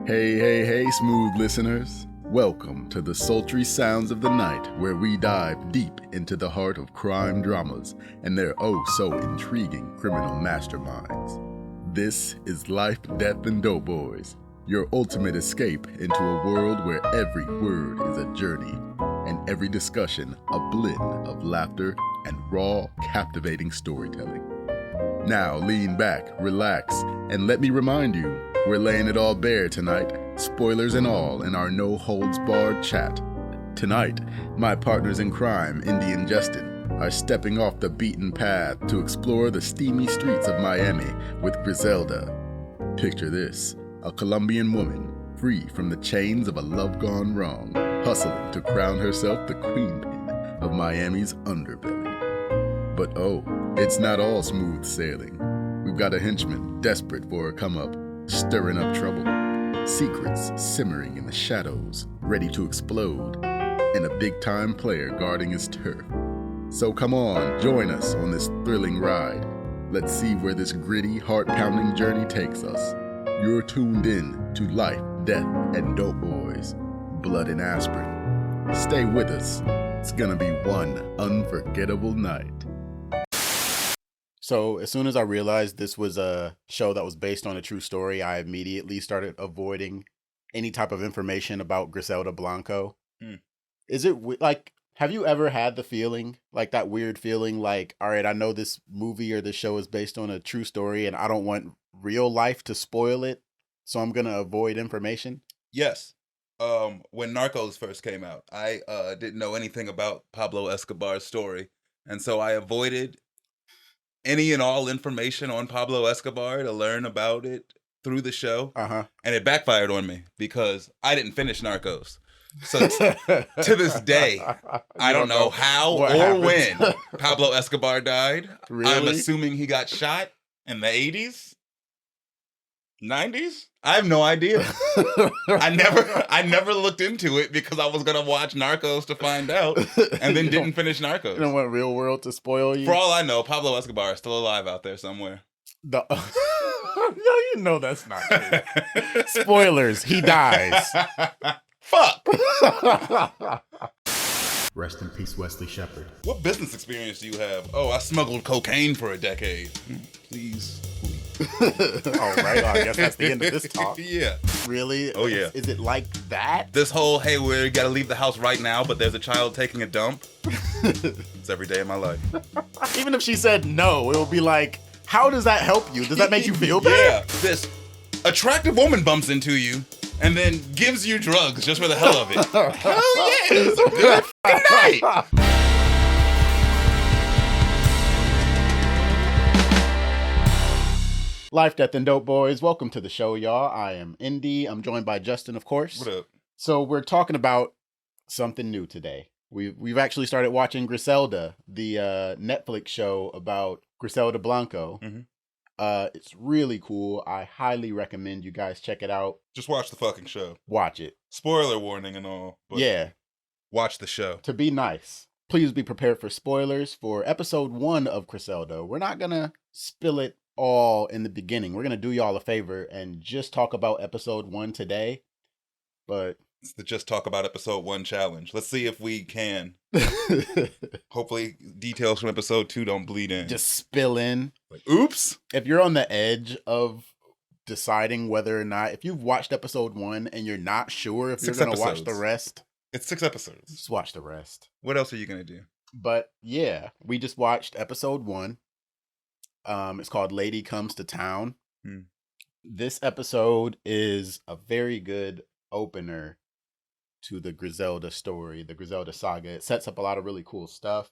Hey, smooth listeners. Welcome to the sultry sounds of the night, where we dive deep into the heart of crime dramas and their oh-so-intriguing criminal masterminds. This is Life, Death, and Dopeboys, your ultimate escape into a world where every word is a journey and every discussion a blend of laughter and raw, captivating storytelling. Now lean back, relax, and let me remind you, we're laying it all bare tonight, spoilers and all, in our no-holds-barred chat. Tonight, my partners in crime, Indy and Justin, are stepping off the beaten path to explore the steamy streets of Miami with Griselda. Picture this, a Colombian woman, free from the chains of a love gone wrong, hustling to crown herself the queenpin of Miami's underbelly. But oh, it's not all smooth sailing. We've got a henchman desperate for a come-up, stirring up trouble. Secrets simmering in the shadows, ready to explode, and a big-time player guarding his turf. So come on, join us on this thrilling ride. Let's see where this gritty, heart-pounding journey takes us. You're tuned in to Life, Death, and Dopeboys, Blood and Aspirin. Stay with us. It's gonna be one unforgettable night. So as soon as I realized this was a show that was based on a true story, I immediately started avoiding any type of information about Griselda Blanco. Is it like, have you ever had the feeling, like that weird feeling like, all right, I know this movie or this show is based on a true story and I don't want real life to spoil it, so I'm going to avoid information? Yes. When Narcos first came out, I didn't know anything about Pablo Escobar's story. And so I avoided any and all information on Pablo Escobar to learn about it through the show. And it backfired on me because I didn't finish Narcos. So to this day, I don't know how or when Pablo Escobar died. Really? I'm assuming he got shot in the 80s, 90s. I have no idea. I never looked into it because I was gonna watch Narcos to find out, and then didn't finish Narcos. You don't want real world to spoil you? For all I know, Pablo Escobar is still alive out there somewhere. No, you know that's not true. Spoilers, he dies. Fuck! Rest in peace, Wesley Shepard. What business experience do you have? Oh, I smuggled cocaine for a decade. Please. All right, I guess that's the end of this talk. Yeah. Really? Oh, yeah. Is it like that? This whole, hey, we gotta leave the house right now, but there's a child taking a dump. It's every day of my life. Even if she said no, it would be like, how does that help you? Does that make you feel better? Yeah. This attractive woman bumps into you and then gives you drugs just for the hell of it. Hell yeah, it's a good fucking night. Life, Death, and Dope Boys. Welcome to the show, y'all. I am Indy. I'm joined by Justin, of course. What up? So we're talking about something new today. We've actually started watching Griselda, the Netflix show about Griselda Blanco. It's really cool. I highly recommend you guys check it out. Just watch the fucking show. Watch it. Spoiler warning and all. But yeah. Watch the show. To be nice. Please be prepared for spoilers for episode 1 of Griselda. We're not going to spill it all in the beginning. We're going to do y'all a favor and just talk about episode 1 today. But it's the Just Talk About Episode 1 challenge. Let's see if we can. Hopefully details from episode 2 don't bleed in. Just spill in. Like, oops. If you're on the edge of deciding whether or not, if you've watched episode 1 and you're not sure if you're going to watch the rest. It's 6 episodes. Just watch the rest. What else are you going to do? But yeah, we just watched episode 1. It's called Lady Comes to Town. This episode is a very good opener to the Griselda story, the Griselda saga. It sets up a lot of really cool stuff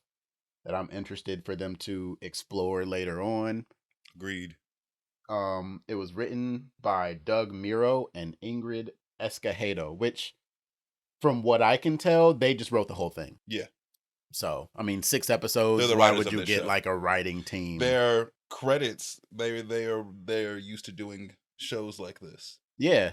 that I'm interested for them to explore later on. Agreed. It was written by Doug Miro and Ingrid Escajedo, which, from what I can tell, they just wrote the whole thing. Yeah. So, I mean, 6 episodes. They're the why writers would of you this get show. like a writing team? Their credits, they're used to doing shows like this. Yeah.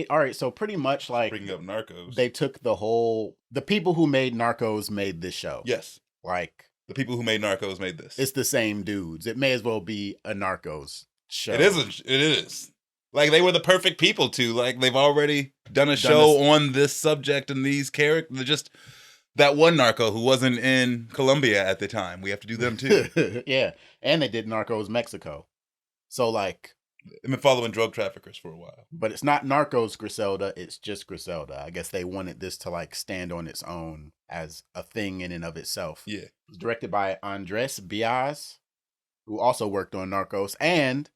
All right, so pretty much like Bringing up Narcos. They took the people who made Narcos made this show. Yes. Like, the people who made Narcos made this. It's the same dudes. It may as well be a Narcos show. It is. Like, they were the perfect people to. Like, they've already done a show on this subject and these characters. Just that one narco who wasn't in Colombia at the time. We have to do them too. Yeah. And they did Narcos Mexico. So, like... I've been following drug traffickers for a while. But it's not Narcos Griselda. It's just Griselda. I guess they wanted this to, like, stand on its own as a thing in and of itself. Yeah. It was directed by Andres Biaz, who also worked on Narcos, and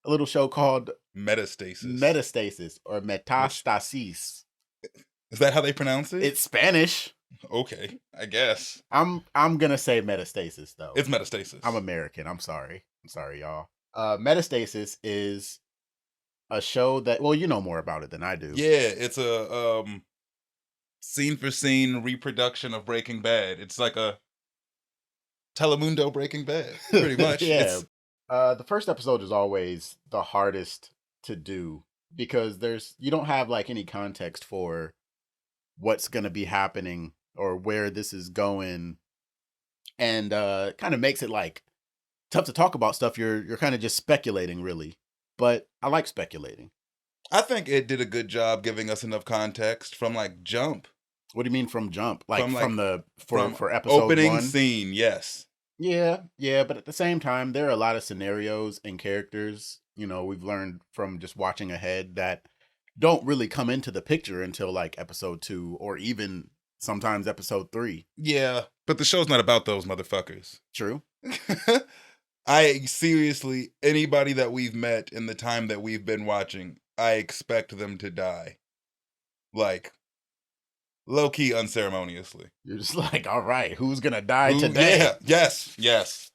a little show called Metastasis or Metastasis. Is that how they pronounce it? It's Spanish. Okay, I guess. I'm gonna say Metastasis though. It's Metastasis. I'm American. I'm sorry, y'all. Metastasis is a show that, well, you know more about it than I do. Yeah, it's a scene for scene reproduction of Breaking Bad. It's like a Telemundo Breaking Bad, pretty much. Yeah. The first episode is always the hardest to do because you don't have like any context for what's going to be happening or where this is going, and kind of makes it like tough to talk about stuff. You're kind of just speculating, really. But I like speculating. I think it did a good job giving us enough context from like jump. What do you mean from jump? Like from for episode opening 1? Scene, yes. Yeah, but at the same time, there are a lot of scenarios and characters, you know, we've learned from just watching ahead that don't really come into the picture until like episode 2 or even sometimes episode 3. Yeah, but the show's not about those motherfuckers. True. Seriously, anybody that we've met in the time that we've been watching, I expect them to die. Like, low-key unceremoniously. You're just like, all right, who's gonna die today? Yeah, yes.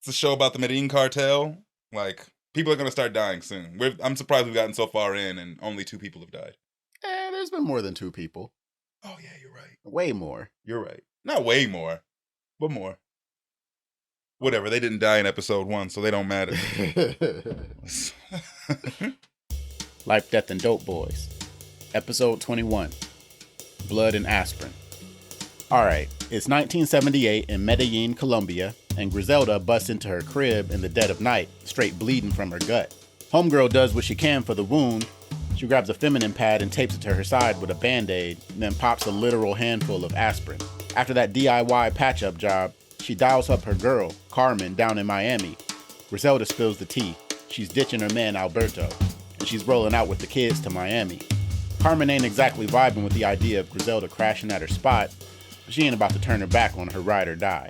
It's a show about the Medellin cartel. Like, people are gonna start dying soon. I'm surprised we've gotten so far in and only 2 people have died. There's been more than 2 people. Oh, yeah, you're right. Way more. You're right. Not way more, but more. Whatever, they didn't die in episode 1, so they don't matter. Life, Death, and Dopeboys. Episode 21. Blood and Aspirin. Alright, it's 1978 in Medellin, Colombia, and Griselda busts into her crib in the dead of night, straight bleeding from her gut. Homegirl does what she can for the wound. She grabs a feminine pad and tapes it to her side with a band-aid, and then pops a literal handful of aspirin. After that DIY patch-up job, she dials up her girl, Carmen, down in Miami. Griselda spills the tea. She's ditching her man, Alberto, and she's rolling out with the kids to Miami. Carmen ain't exactly vibing with the idea of Griselda crashing at her spot, but she ain't about to turn her back on her ride or die.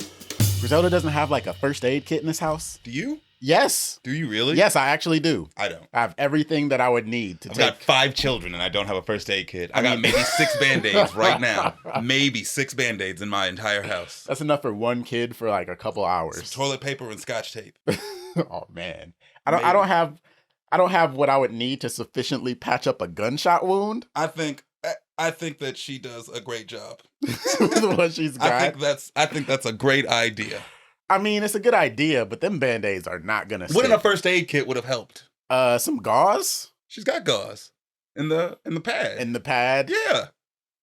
Griselda doesn't have like a first aid kit in this house. Do you? Yes. Do you really? Yes, I actually do. I don't. I have everything that I would need to I've got 5 children and I don't have a first aid kit. I got maybe 6 Band-Aids right now. Maybe 6 Band-Aids in my entire house. That's enough for one kid for like a couple hours. Some toilet paper and Scotch tape. Oh man. I don't have what I would need to sufficiently patch up a gunshot wound. I think that she does a great job. With what she's got. I think that's a great idea. I mean, it's a good idea, but them Band-Aids are not gonna stick. Wouldn't a first aid kit would have helped? Some gauze? She's got gauze. In the pad. In the pad? Yeah.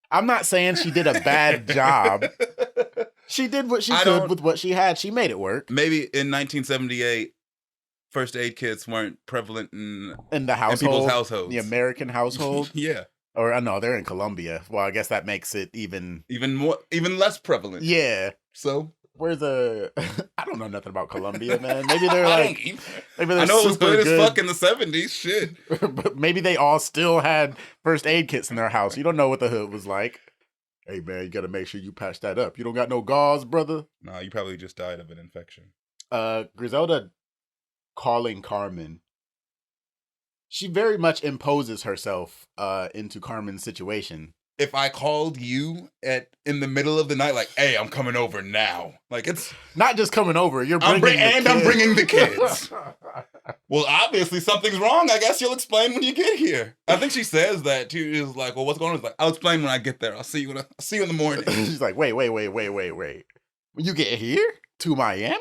I'm not saying she did a bad job. She did what she could with what she had. She made it work. Maybe in 1978, first aid kits weren't prevalent in the household, in people's households. The American household. Yeah. Or no, they're in Colombia. Well, I guess that makes it even less prevalent. Yeah. So where's I don't know nothing about Colombia, man. Maybe they're like maybe they're I know it was good as fuck in the 70s. Shit. But maybe they all still had first aid kits in their house. You don't know what the hood was like. Hey man, you gotta make sure you patch that up. You don't got no gauze, brother? Nah, you probably just died of an infection. Griselda calling Carmen. She very much imposes herself into Carmen's situation. If I called you in the middle of the night, like, hey, I'm coming over now. Like, it's not just coming over. I'm bringing the kids. Well, obviously something's wrong. I guess you'll explain when you get here. I think she says that too. She's like, well, what's going on? It's like, I'll explain when I get there. I'll see you in the morning. She's like, wait. When you get here to Miami?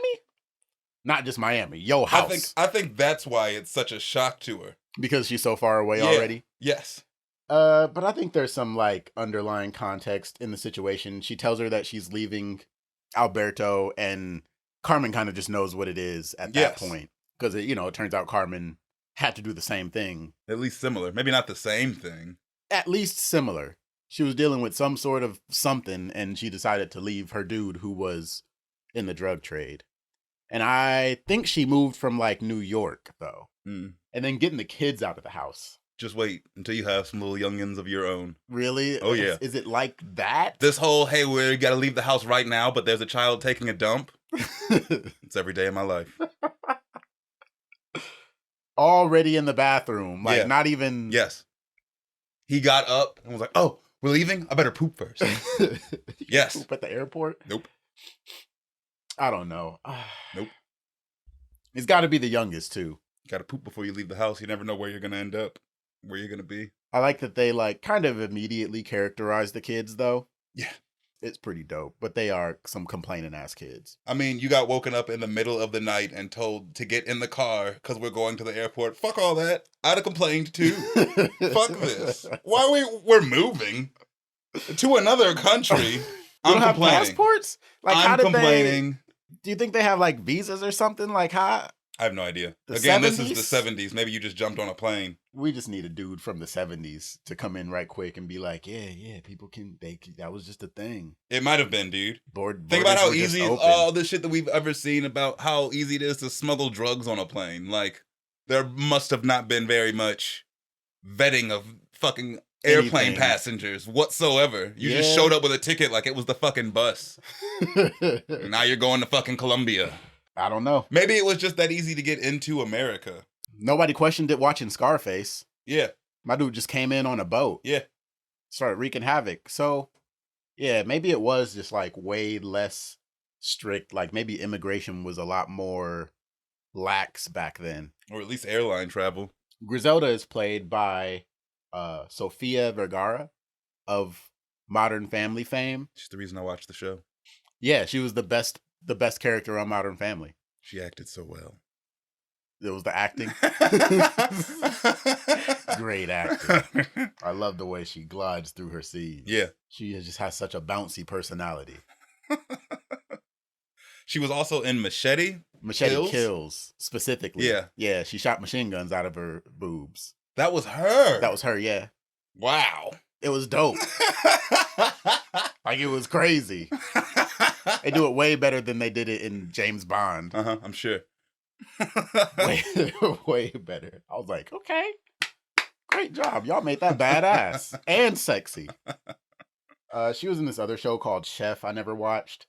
Not just Miami, yo house. I think that's why it's such a shock to her. Because she's so far away already? Yes. But I think there's some like underlying context in the situation. She tells her that she's leaving Alberto, and Carmen kind of just knows what it is at that point. Because it turns out Carmen had to do the same thing. At least similar. Maybe not the same thing. At least similar. She was dealing with some sort of something, and she decided to leave her dude who was in the drug trade. And I think she moved from like New York, though. Mm. And then getting the kids out of the house. Just wait until you have some little youngins of your own. Really? Oh, yeah. Is it like that? This whole, hey, we got to leave the house right now, but there's a child taking a dump. It's every day of my life. Already in the bathroom. Like, Yeah. not even... Yes. He got up and was like, oh, we're leaving? I better poop first. Yes. Poop at the airport? Nope. I don't know. Nope. It's got to be the youngest, too. Got to poop before you leave the house. You never know where you're going to end up, where you're going to be. I like that they, like, kind of immediately characterize the kids, though. Yeah. It's pretty dope. But they are some complaining-ass kids. I mean, you got woken up in the middle of the night and told to get in the car because we're going to the airport. Fuck all that. I'd have complained, too. Fuck this. We're moving to another country. I'm I'm complaining. have passports? Like, I'm how did complaining. Do you think they have, like, visas or something? Like, how... I have no idea. The Again, 70s? this is the 70s. Maybe you just jumped on a plane. We just need a dude from the 70s to come in right quick and be like, yeah, people can, that was just a thing. It might have been, dude. Borders Think about how were just easy open. all the shit that we've ever seen about how easy it is to smuggle drugs on a plane. Like, there must have not been very much vetting of fucking airplane Anything. passengers whatsoever. You just Yeah. showed up with a ticket like it was the fucking bus. And now you're going to fucking Colombia. I don't know. Maybe it was just that easy to get into America. Nobody questioned it watching Scarface. Yeah, My dude just came in on a boat, yeah. started wreaking havoc. So, yeah, maybe it was just like way less strict. Like maybe immigration was a lot more lax back then. Or at least airline travel. Griselda is played by Sofia Vergara of Modern Family fame. She's the reason I watched the show. Yeah, she was the best character on Modern Family. She acted so well. It was the acting. Great acting. I love the way she glides through her scenes. Yeah. She just has such a bouncy personality. She was also in Machete. Machete Kills, specifically. Yeah. Yeah, she shot machine guns out of her boobs. That was her. That was her, yeah. Wow. It was dope. Like, it was crazy. They do it way better than they did it in James Bond. I'm sure. Way better. I was like, okay, great job. Y'all made that badass and sexy. She was in this other show called Chef I never watched.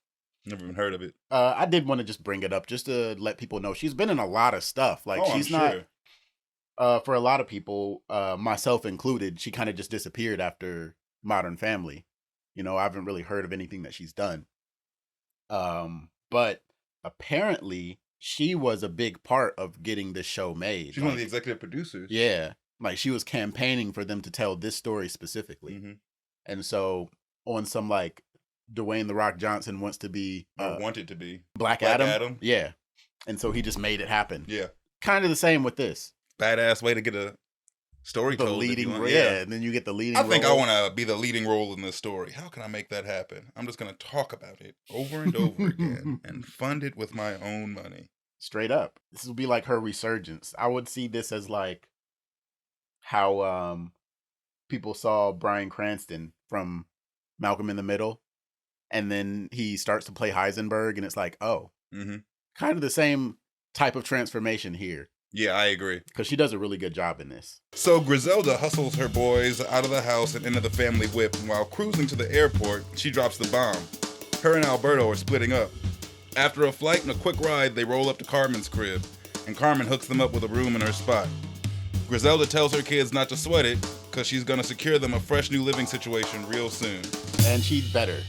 Never even heard of it. I did want to just bring it up just to let people know she's been in a lot of stuff. Like, she's not, for a lot of people, myself included, she kind of just disappeared after Modern Family. You know, I haven't really heard of anything that she's done. But apparently she was a big part of getting this show made. She's one of the executive producers. Yeah. Like, she was campaigning for them to tell this story specifically. Mm-hmm. And so on some, like, Dwayne "The Rock" Johnson wants to be wanted to be Black Adam. Yeah. And so he just made it happen. Yeah. Kind of the same with this. Badass way to get a story The told. leading role. Yeah. And then you get the leading I think role. I want to be the leading role in this story. How can I make that happen? I'm just going to talk about it over and over again and fund it with my own money. Straight up. This will be like her resurgence. I would see this as like how people saw Bryan Cranston from Malcolm in the Middle, and then he starts to play Heisenberg, and it's like, oh, kind of the same type of transformation here. Yeah, I agree. Because she does a really good job in this. So Griselda hustles her boys out of the house and into the family whip, and while cruising to the airport, she drops the bomb. Her and Alberto are splitting up. After a flight and a quick ride, they roll up to Carmen's crib, and Carmen hooks them up with a room in her spot. Griselda tells her kids not to sweat it, because she's going to secure them a fresh new living situation real soon. And she's better.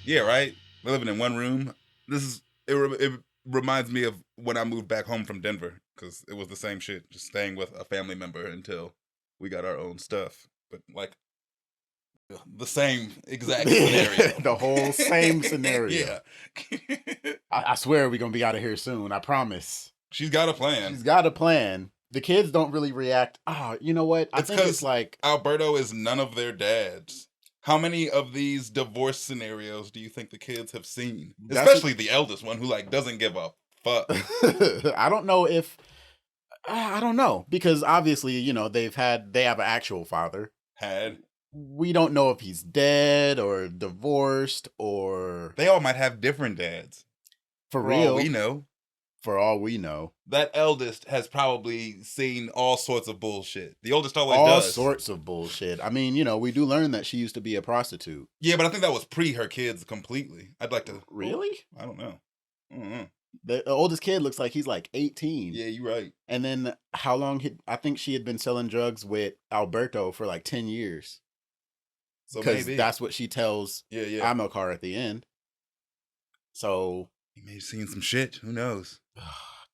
Yeah, right? They're living in one room. It reminds me of when I moved back home from Denver, because it was the same shit, just staying with a family member until we got our own stuff. But, like, the same exact scenario. The whole same scenario. Yeah. I swear we're going to be out of here soon. I promise. She's got a plan. She's got a plan. The kids don't really react. Oh, you know what? I think it's like... Alberto is none of their dads. How many of these divorce scenarios do you think the kids have seen? Especially the eldest one who, like, doesn't give a fuck. I don't know if... I don't know, because obviously, you know, they have an actual father. We don't know if he's dead or divorced or... They all might have different dads. For real. All we know. For all we know. That eldest has probably seen all sorts of bullshit. The oldest always does. All sorts of bullshit. I mean, you know, we do learn that she used to be a prostitute. Yeah, but I think that was pre her kids completely. I'd like to... Really? I don't know. The oldest kid looks like he's like 18. Yeah, you're right. And then how long... I think she had been selling drugs with Alberto for like 10 years. So because that's what she tells Amilcar at the end. So... He may have seen some shit. Who knows?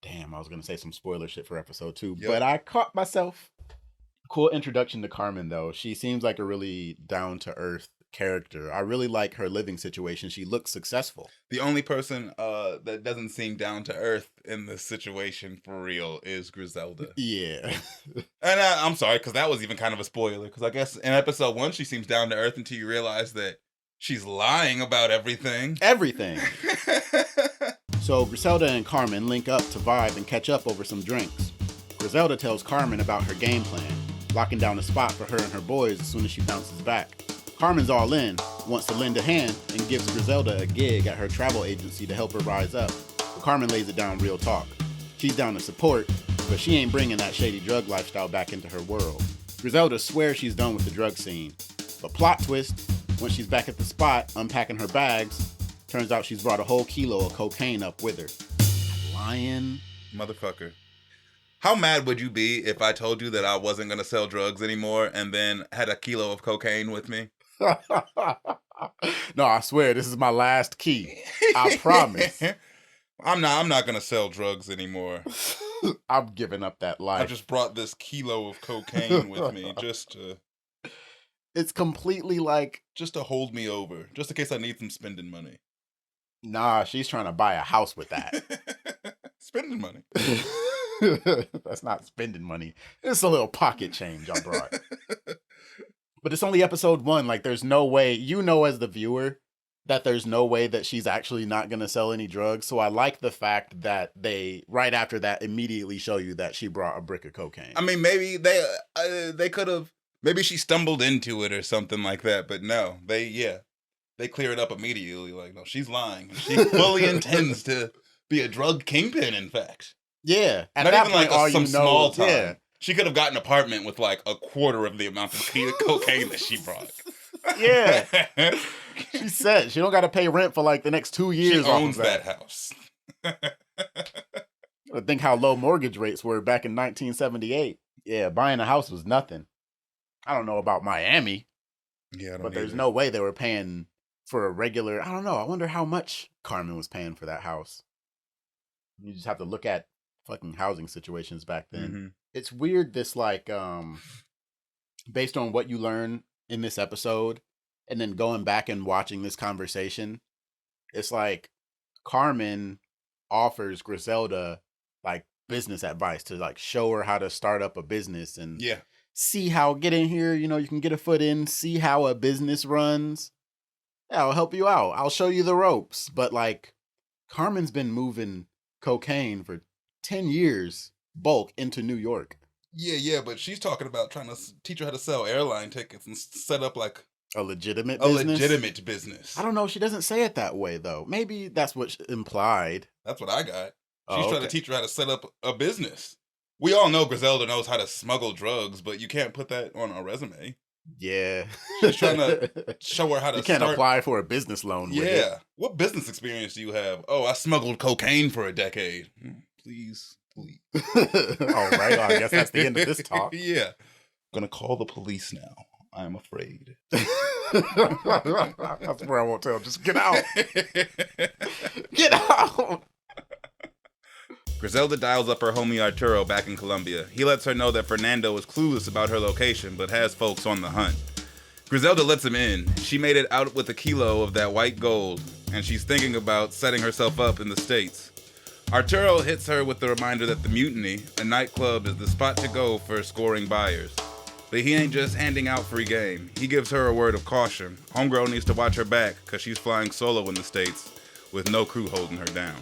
Damn, I was going to say some spoiler shit for episode 2, but I caught myself. Cool introduction to Carmen, though. She seems like a really down-to-earth character. I really like her living situation. She looks successful. The only person that doesn't seem down-to-earth in this situation, for real, is Griselda. Yeah. And I'm sorry, because that was even kind of a spoiler, because I guess in episode 1, she seems down-to-earth until you realize that she's lying about everything. Everything. So Griselda and Carmen link up to vibe and catch up over some drinks. Griselda tells Carmen about her game plan, locking down a spot for her and her boys as soon as she bounces back. Carmen's all in, wants to lend a hand, and gives Griselda a gig at her travel agency to help her rise up. But Carmen lays it down real talk. She's down to support, but she ain't bringing that shady drug lifestyle back into her world. Griselda swears she's done with the drug scene. But plot twist, when she's back at the spot, unpacking her bags, turns out she's brought a whole kilo of cocaine up with her. Lying. Motherfucker. How mad would you be if I told you that I wasn't going to sell drugs anymore and then had a kilo of cocaine with me? No, I swear, this is my last key. I promise. I'm not going to sell drugs anymore. I'm giving up that life. I just brought this kilo of cocaine with me just to... It's completely like... Just to hold me over. Just in case I need some spending money. Nah, she's trying to buy a house with that. Spending money. That's not spending money. It's a little pocket change I brought. But it's only episode 1. Like, there's no way, you know, as the viewer, that there's no way that she's actually not going to sell any drugs. So I like the fact that they, right after that, immediately show you that she brought a brick of cocaine. I mean, maybe they could have, maybe she stumbled into it or something like that. But no, they clear it up immediately. Like, no, she's lying. She fully intends to be a drug kingpin, in fact. Yeah. Not even like some small time. Yeah. She could have got an apartment with like a quarter of the amount of cocaine that she brought. Yeah. She said she don't got to pay rent for like the next 2 years. She owns that house. I think how low mortgage rates were back in 1978. Yeah, buying a house was nothing. I don't know about Miami. Yeah, but there's no way they were paying for a regular. I don't know. I wonder how much Carmen was paying for that house. You just have to look at fucking housing situations back then. Mm-hmm. It's weird, this like based on what you learn in this episode and then going back and watching this conversation, it's like Carmen offers Griselda like business advice to like show her how to start up a business and see how, get in here, you know, you can get a foot in, see how a business runs. Yeah, I'll help you out. I'll show you the ropes. But like Carmen's been moving cocaine for 10 years, bulk, into New York. Yeah, but she's talking about trying to teach her how to sell airline tickets and set up like a legitimate business. I don't know. She doesn't say it that way, though. Maybe that's what implied. That's what I got. She's trying to teach her how to set up a business. We all know Griselda knows how to smuggle drugs, but you can't put that on a resume. Yeah. She's trying to show her how to start... apply for a business loan with it. Yeah. What business experience do you have? Oh, I smuggled cocaine for a decade. Please. All right. Well, I guess that's the end of this talk. Yeah. I'm going to call the police now. I'm afraid. That's where I won't tell. Just get out. Get out. Griselda dials up her homie Arturo back in Colombia. He lets her know that Fernando is clueless about her location, but has folks on the hunt. Griselda lets him in. She made it out with a kilo of that white gold, and she's thinking about setting herself up in the States. Arturo hits her with the reminder that the Mutiny, a nightclub, is the spot to go for scoring buyers. But he ain't just handing out free game. He gives her a word of caution. Homegirl needs to watch her back, because she's flying solo in the States, with no crew holding her down.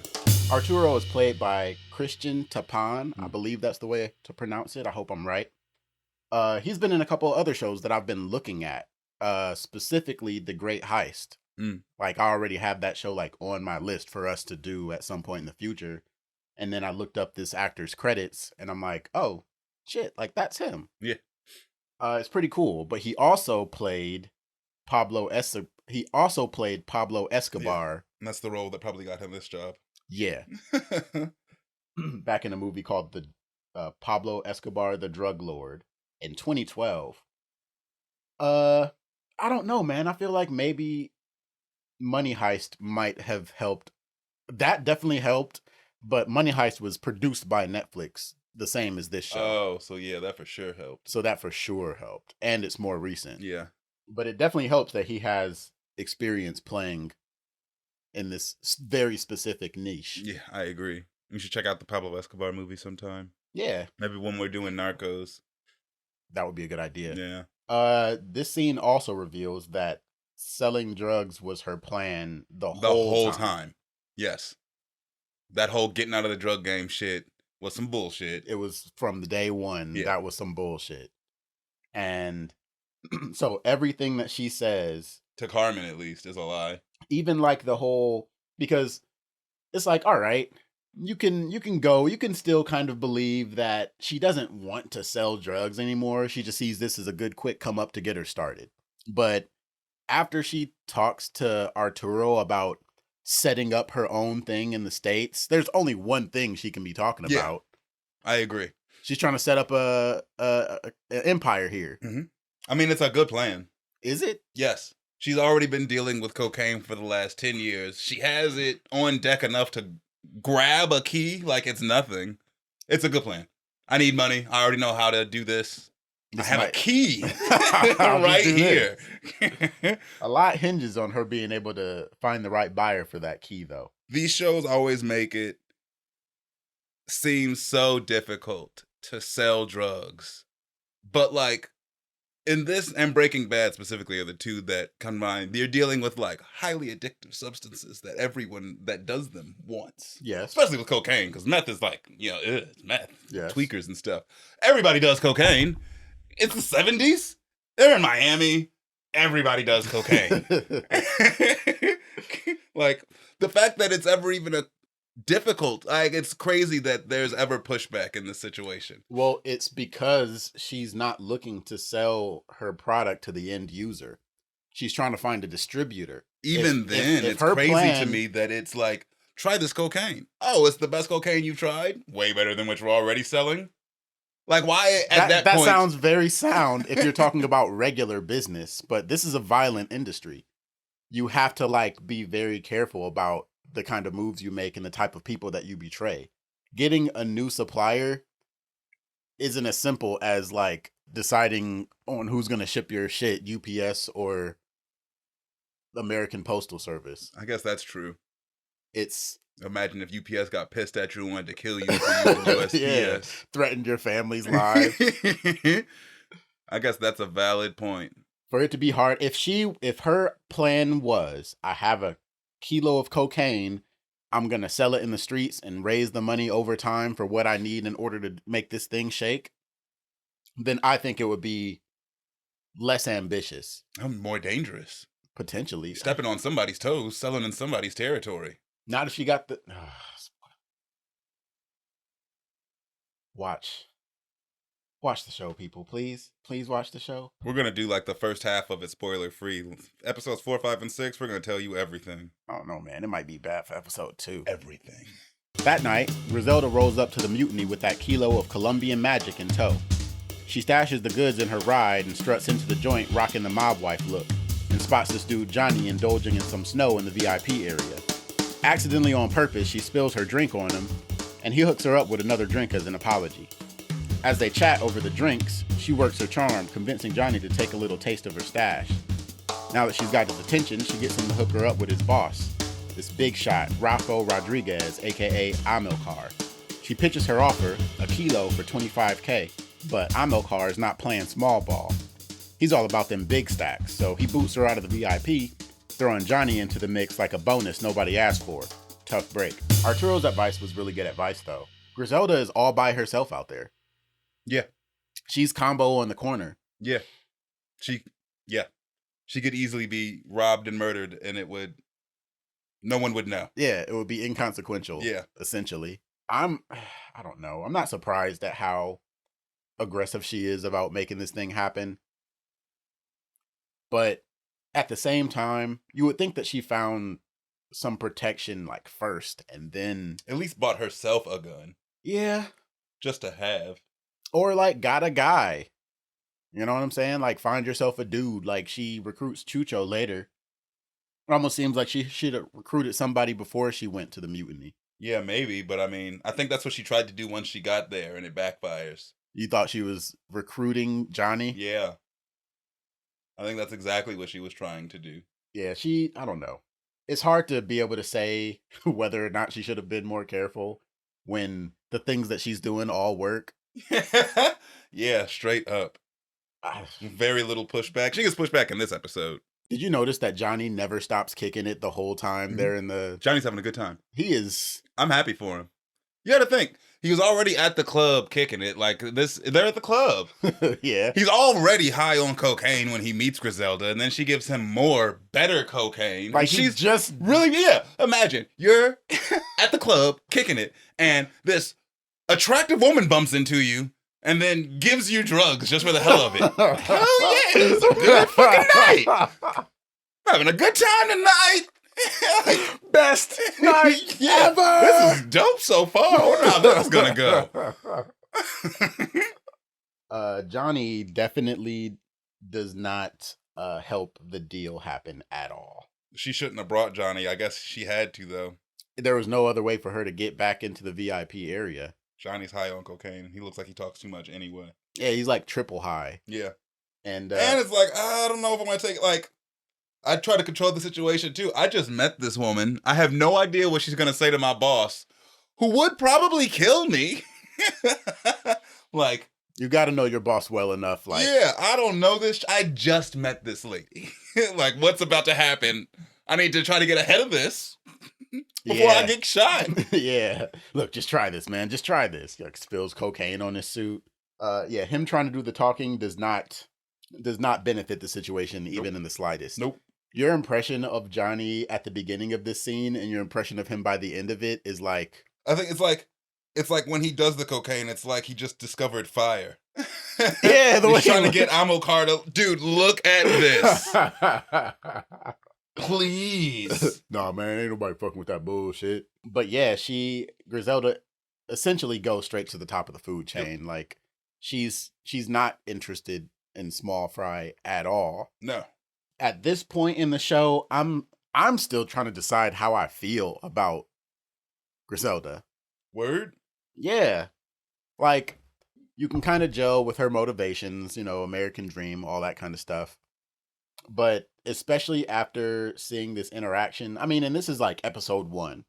Arturo is played by Christian Tapan. I believe that's the way to pronounce it. I hope I'm right. He's been in a couple of other shows that I've been looking at, specifically The Great Heist. Like, I already have that show like on my list for us to do at some point in the future. And then I looked up this actor's credits and I'm like, oh, shit, like that's him. Yeah. It's pretty cool. But he also played Pablo Escobar. Yeah. And that's the role that probably got him this job. Yeah. Back in a movie called the Pablo Escobar, the Drug Lord in 2012. I don't know, man. I feel like maybe Money Heist might have helped. That definitely helped, but Money Heist was produced by Netflix, the same as this show. Oh, so yeah, that for sure helped. And it's more recent. Yeah. But it definitely helps that he has experience playing in this very specific niche. Yeah, I agree. We should check out the Pablo Escobar movie sometime. Yeah. Maybe when we're doing Narcos. That would be a good idea. Yeah. This scene also reveals that selling drugs was her plan the whole time. Yes. That whole getting out of the drug game shit was some bullshit. It was from the day one. Yeah. That was some bullshit. And so everything that she says to Carmen, at least, is a lie. Even like the whole, because it's like, all right, you can still kind of believe that she doesn't want to sell drugs anymore. She just sees this as a good quick come up to get her started. But after she talks to Arturo about setting up her own thing in the States, there's only one thing she can be talking about. I agree. She's trying to set up a empire here. Mm-hmm. I mean, it's a good plan. Is it? Yes. She's already been dealing with cocaine for the last 10 years. She has it on deck enough to grab a key like it's nothing. It's a good plan. I need money. I already know how to do this. I have a key right here. A lot hinges on her being able to find the right buyer for that key, though. These shows always make it seem so difficult to sell drugs. But like, in this and Breaking Bad specifically are the two that combine. You're dealing with like highly addictive substances that everyone that does them wants. Yes. Especially with cocaine, because meth is like, it's meth. Yes. Tweakers and stuff. Everybody does cocaine. It's the 70s. They're in Miami. Everybody does cocaine. Like, the fact that it's ever even a difficult, like, it's crazy that there's ever pushback in this situation. Well, it's because she's not looking to sell her product to the end user. She's trying to find a distributor. Even then, it's crazy to me that it's like, try this cocaine. Oh, it's the best cocaine you've tried? Way better than what you're already selling? Like, why at that point? That sounds very sound if you're talking about regular business, but this is a violent industry. You have to, like, be very careful about the kind of moves you make and the type of people that you betray. Getting a new supplier isn't as simple as, like, deciding on who's going to ship your shit, UPS or American Postal Service. I guess that's true. It's... Imagine if UPS got pissed at you and wanted to kill you for using USPS. Yeah, threatened your family's lives. I guess that's a valid point. For it to be hard, if her plan was, I have a kilo of cocaine, I'm going to sell it in the streets and raise the money over time for what I need in order to make this thing shake, then I think it would be less ambitious. More dangerous. Potentially. Stepping on somebody's toes, selling in somebody's territory. Not if she got the... Watch the show, people. Please watch the show. We're going to do like the first half of it spoiler free. Episodes 4, 5, and 6, we're going to tell you everything. I don't know, man. It might be bad for episode 2. Everything. That night, Griselda rolls up to the mutiny with that kilo of Colombian magic in tow. She stashes the goods in her ride and struts into the joint rocking the mob wife look, and spots this dude Johnny indulging in some snow in the VIP area. Accidentally on purpose, she spills her drink on him, and he hooks her up with another drink as an apology. As they chat over the drinks, she works her charm, convincing Johnny to take a little taste of her stash. Now that she's got his attention, she gets him to hook her up with his boss, this big shot, Rafa Rodriguez, aka Amilcar. She pitches her offer, a kilo for $25K, but Amilcar is not playing small ball. He's all about them big stacks, so he boots her out of the VIP, throwing Johnny into the mix like a bonus nobody asked for. Tough break. Arturo's advice was really good advice, though. Griselda is all by herself out there. Yeah. She's combo in the corner. Yeah. She could easily be robbed and murdered, and no one would know. Yeah, it would be inconsequential. Yeah. Essentially. I don't know. I'm not surprised at how aggressive she is about making this thing happen. But at the same time, you would think that she found some protection like first and then At least bought herself a gun. Yeah. Just to have. Or like got a guy. You know what I'm saying? Like find yourself a dude. Like she recruits Chucho later. It almost seems like she should have recruited somebody before she went to the mutiny. Yeah, maybe, but I mean, I think that's what she tried to do once she got there, and it backfires. You thought she was recruiting Johnny? Yeah. I think that's exactly what she was trying to do. Yeah, I don't know. It's hard to be able to say whether or not she should have been more careful when the things that she's doing all work. Yeah, straight up. Very little pushback. She gets pushback in this episode. Did you notice that Johnny never stops kicking it the whole time they're in the... Johnny's having a good time. He is... I'm happy for him. You gotta think. He was already at the club kicking it. Like this, they're at the club. Yeah. He's already high on cocaine when he meets Griselda, and then she gives him more, better cocaine. Like she's just... Really, yeah. Imagine, you're at the club kicking it, and this attractive woman bumps into you, and then gives you drugs just for the hell of it. Hell yeah, it's a good fucking night. I'm having a good time tonight. Best night ever. This is dope so far. I wonder how this is gonna go. Johnny definitely does not help the deal happen at all. She shouldn't have brought Johnny. I guess she had to, though. There was no other way for her to get back into the VIP area. Johnny's high on cocaine. He looks like he talks too much anyway. Yeah, he's like triple high. Yeah. And it's like, I don't know if I'm going to take it. Like, I try to control the situation, too. I just met this woman. I have no idea what she's going to say to my boss, who would probably kill me. Like, you got to know your boss well enough. Like, yeah, I don't know this. I just met this lady. Like, what's about to happen? I need to try to get ahead of this before I get shot. Yeah. Look, just try this, man. Just try this. Like, spills cocaine on his suit. Yeah, him trying to do the talking does not benefit the situation even in the slightest. Nope. Your impression of Johnny at the beginning of this scene and your impression of him by the end of it is like... I think it's like when he does the cocaine, it's like he just discovered fire. Yeah, the way he's trying to get Amocardo. Dude, look at this. Please. Nah, man, ain't nobody fucking with that bullshit. But yeah, Griselda essentially goes straight to the top of the food chain. Yep. Like, she's not interested in small fry at all. No. At this point in the show, I'm still trying to decide how I feel about Griselda. Word? Yeah. Like, you can kind of gel with her motivations, American dream, all that kind of stuff. But especially after seeing this interaction, I mean, and this is like episode 1.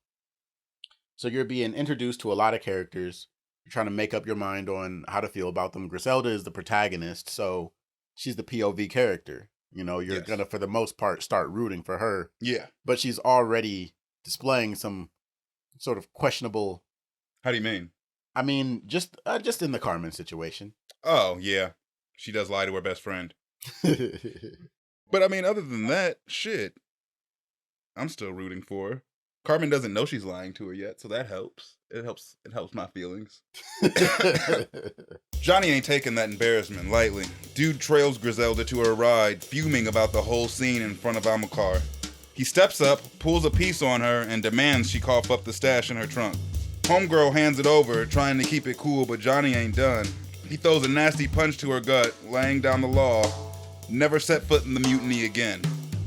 So you're being introduced to a lot of characters. You're trying to make up your mind on how to feel about them. Griselda is the protagonist, so she's the POV character. You're gonna, for the most part, start rooting for her. Yeah. But she's already displaying some sort of questionable... How do you mean? I mean, just in the Carmen situation. Oh, yeah. She does lie to her best friend. But I mean, other than that, shit, I'm still rooting for her. Carmen doesn't know she's lying to her yet, so that helps. It helps my feelings. Johnny ain't taking that embarrassment lightly. Dude trails Griselda to her ride, fuming about the whole scene in front of Amilcar. He steps up, pulls a piece on her, and demands she cough up the stash in her trunk. Homegirl hands it over, trying to keep it cool, but Johnny ain't done. He throws a nasty punch to her gut, laying down the law. Never set foot in the mutiny again.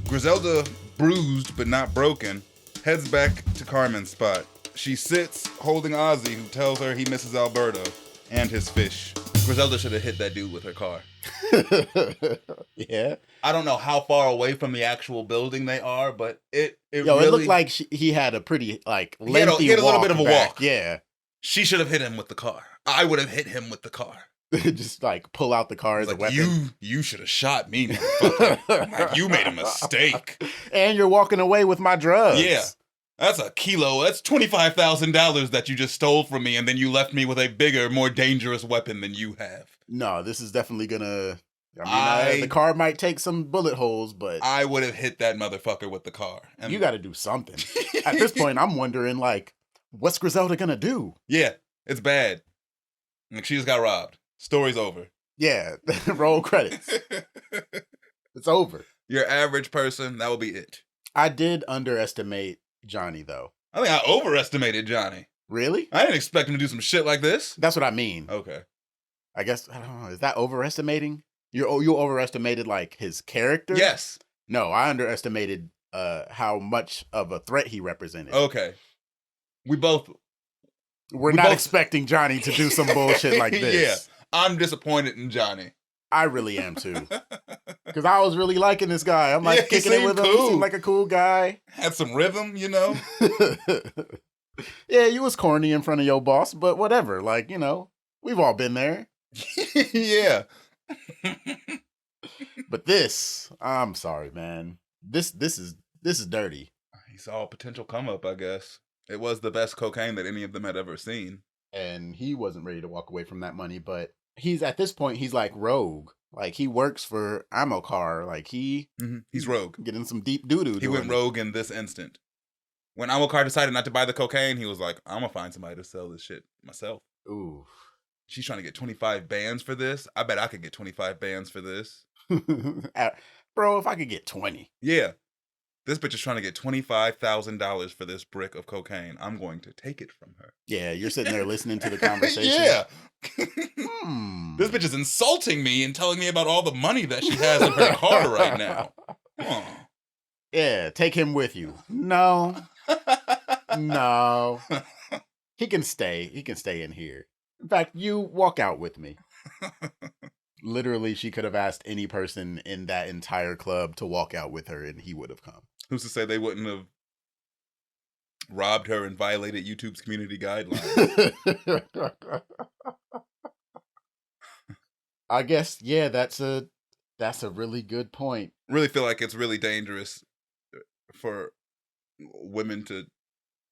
Griselda, bruised but not broken, heads back to Carmen's spot. She sits, holding Ozzy, who tells her he misses Alberto and his fish. Griselda should have hit that dude with her car. Yeah. I don't know how far away from the actual building they are, but it really... It looked like he had a pretty, lengthy he had a little bit of a back. walk. Yeah. She should have hit him with the car. I would have hit him with the car. Just pull out the car as a weapon. You should have shot me, motherfucker. You made a mistake. And you're walking away with my drugs. Yeah. That's a kilo. That's $25,000 that you just stole from me, and then you left me with a bigger, more dangerous weapon than you have. No, this is definitely gonna... I mean, the car might take some bullet holes, but... I would have hit that motherfucker with the car. And you gotta do something. At this point, I'm wondering, like, what's Griselda gonna do? Yeah, it's bad. Like, she just got robbed. Story's over. Yeah, roll credits. It's over. Your average person, that will be it. I did underestimate Johnny, though. I think I overestimated Johnny. Really? I didn't expect him to do some shit like this. That's what I mean. Okay. I guess, I don't know, is that overestimating? You overestimated, like, his character? Yes. No, I underestimated how much of a threat he represented. Okay. We're not expecting Johnny to do some bullshit like this. Yeah. I'm disappointed in Johnny. I really am too. Because I was really liking this guy. I'm like kicking it with him. Cool. He seemed like a cool guy. Had some rhythm, you know? Yeah, you was corny in front of your boss, but whatever. Like, you know, we've all been there. Yeah. But this, I'm sorry, man. This is dirty. He saw a potential come up, I guess. It was the best cocaine that any of them had ever seen. And he wasn't ready to walk away from that money, but at this point, he's like rogue. Like, he works for Amilcar. Like, he's rogue. Getting some deep doo-doo. He went rogue in this instant. When Amilcar decided not to buy the cocaine, he was like, I'm going to find somebody to sell this shit myself. Ooh. She's trying to get 25 bands for this. I bet I could get 25 bands for this. Bro, if I could get 20. Yeah. This bitch is trying to get $25,000 for this brick of cocaine. I'm going to take it from her. Yeah, you're sitting there listening to the conversation. Yeah. This bitch is insulting me and telling me about all the money that she has in her car right now. Oh. Yeah, take him with you. No. No. He can stay. He can stay in here. In fact, you walk out with me. Literally, she could have asked any person in that entire club to walk out with her, and he would have come. Who's to say they wouldn't have robbed her and violated YouTube's community guidelines? I guess, yeah, that's a really good point. Really feel like it's really dangerous for women to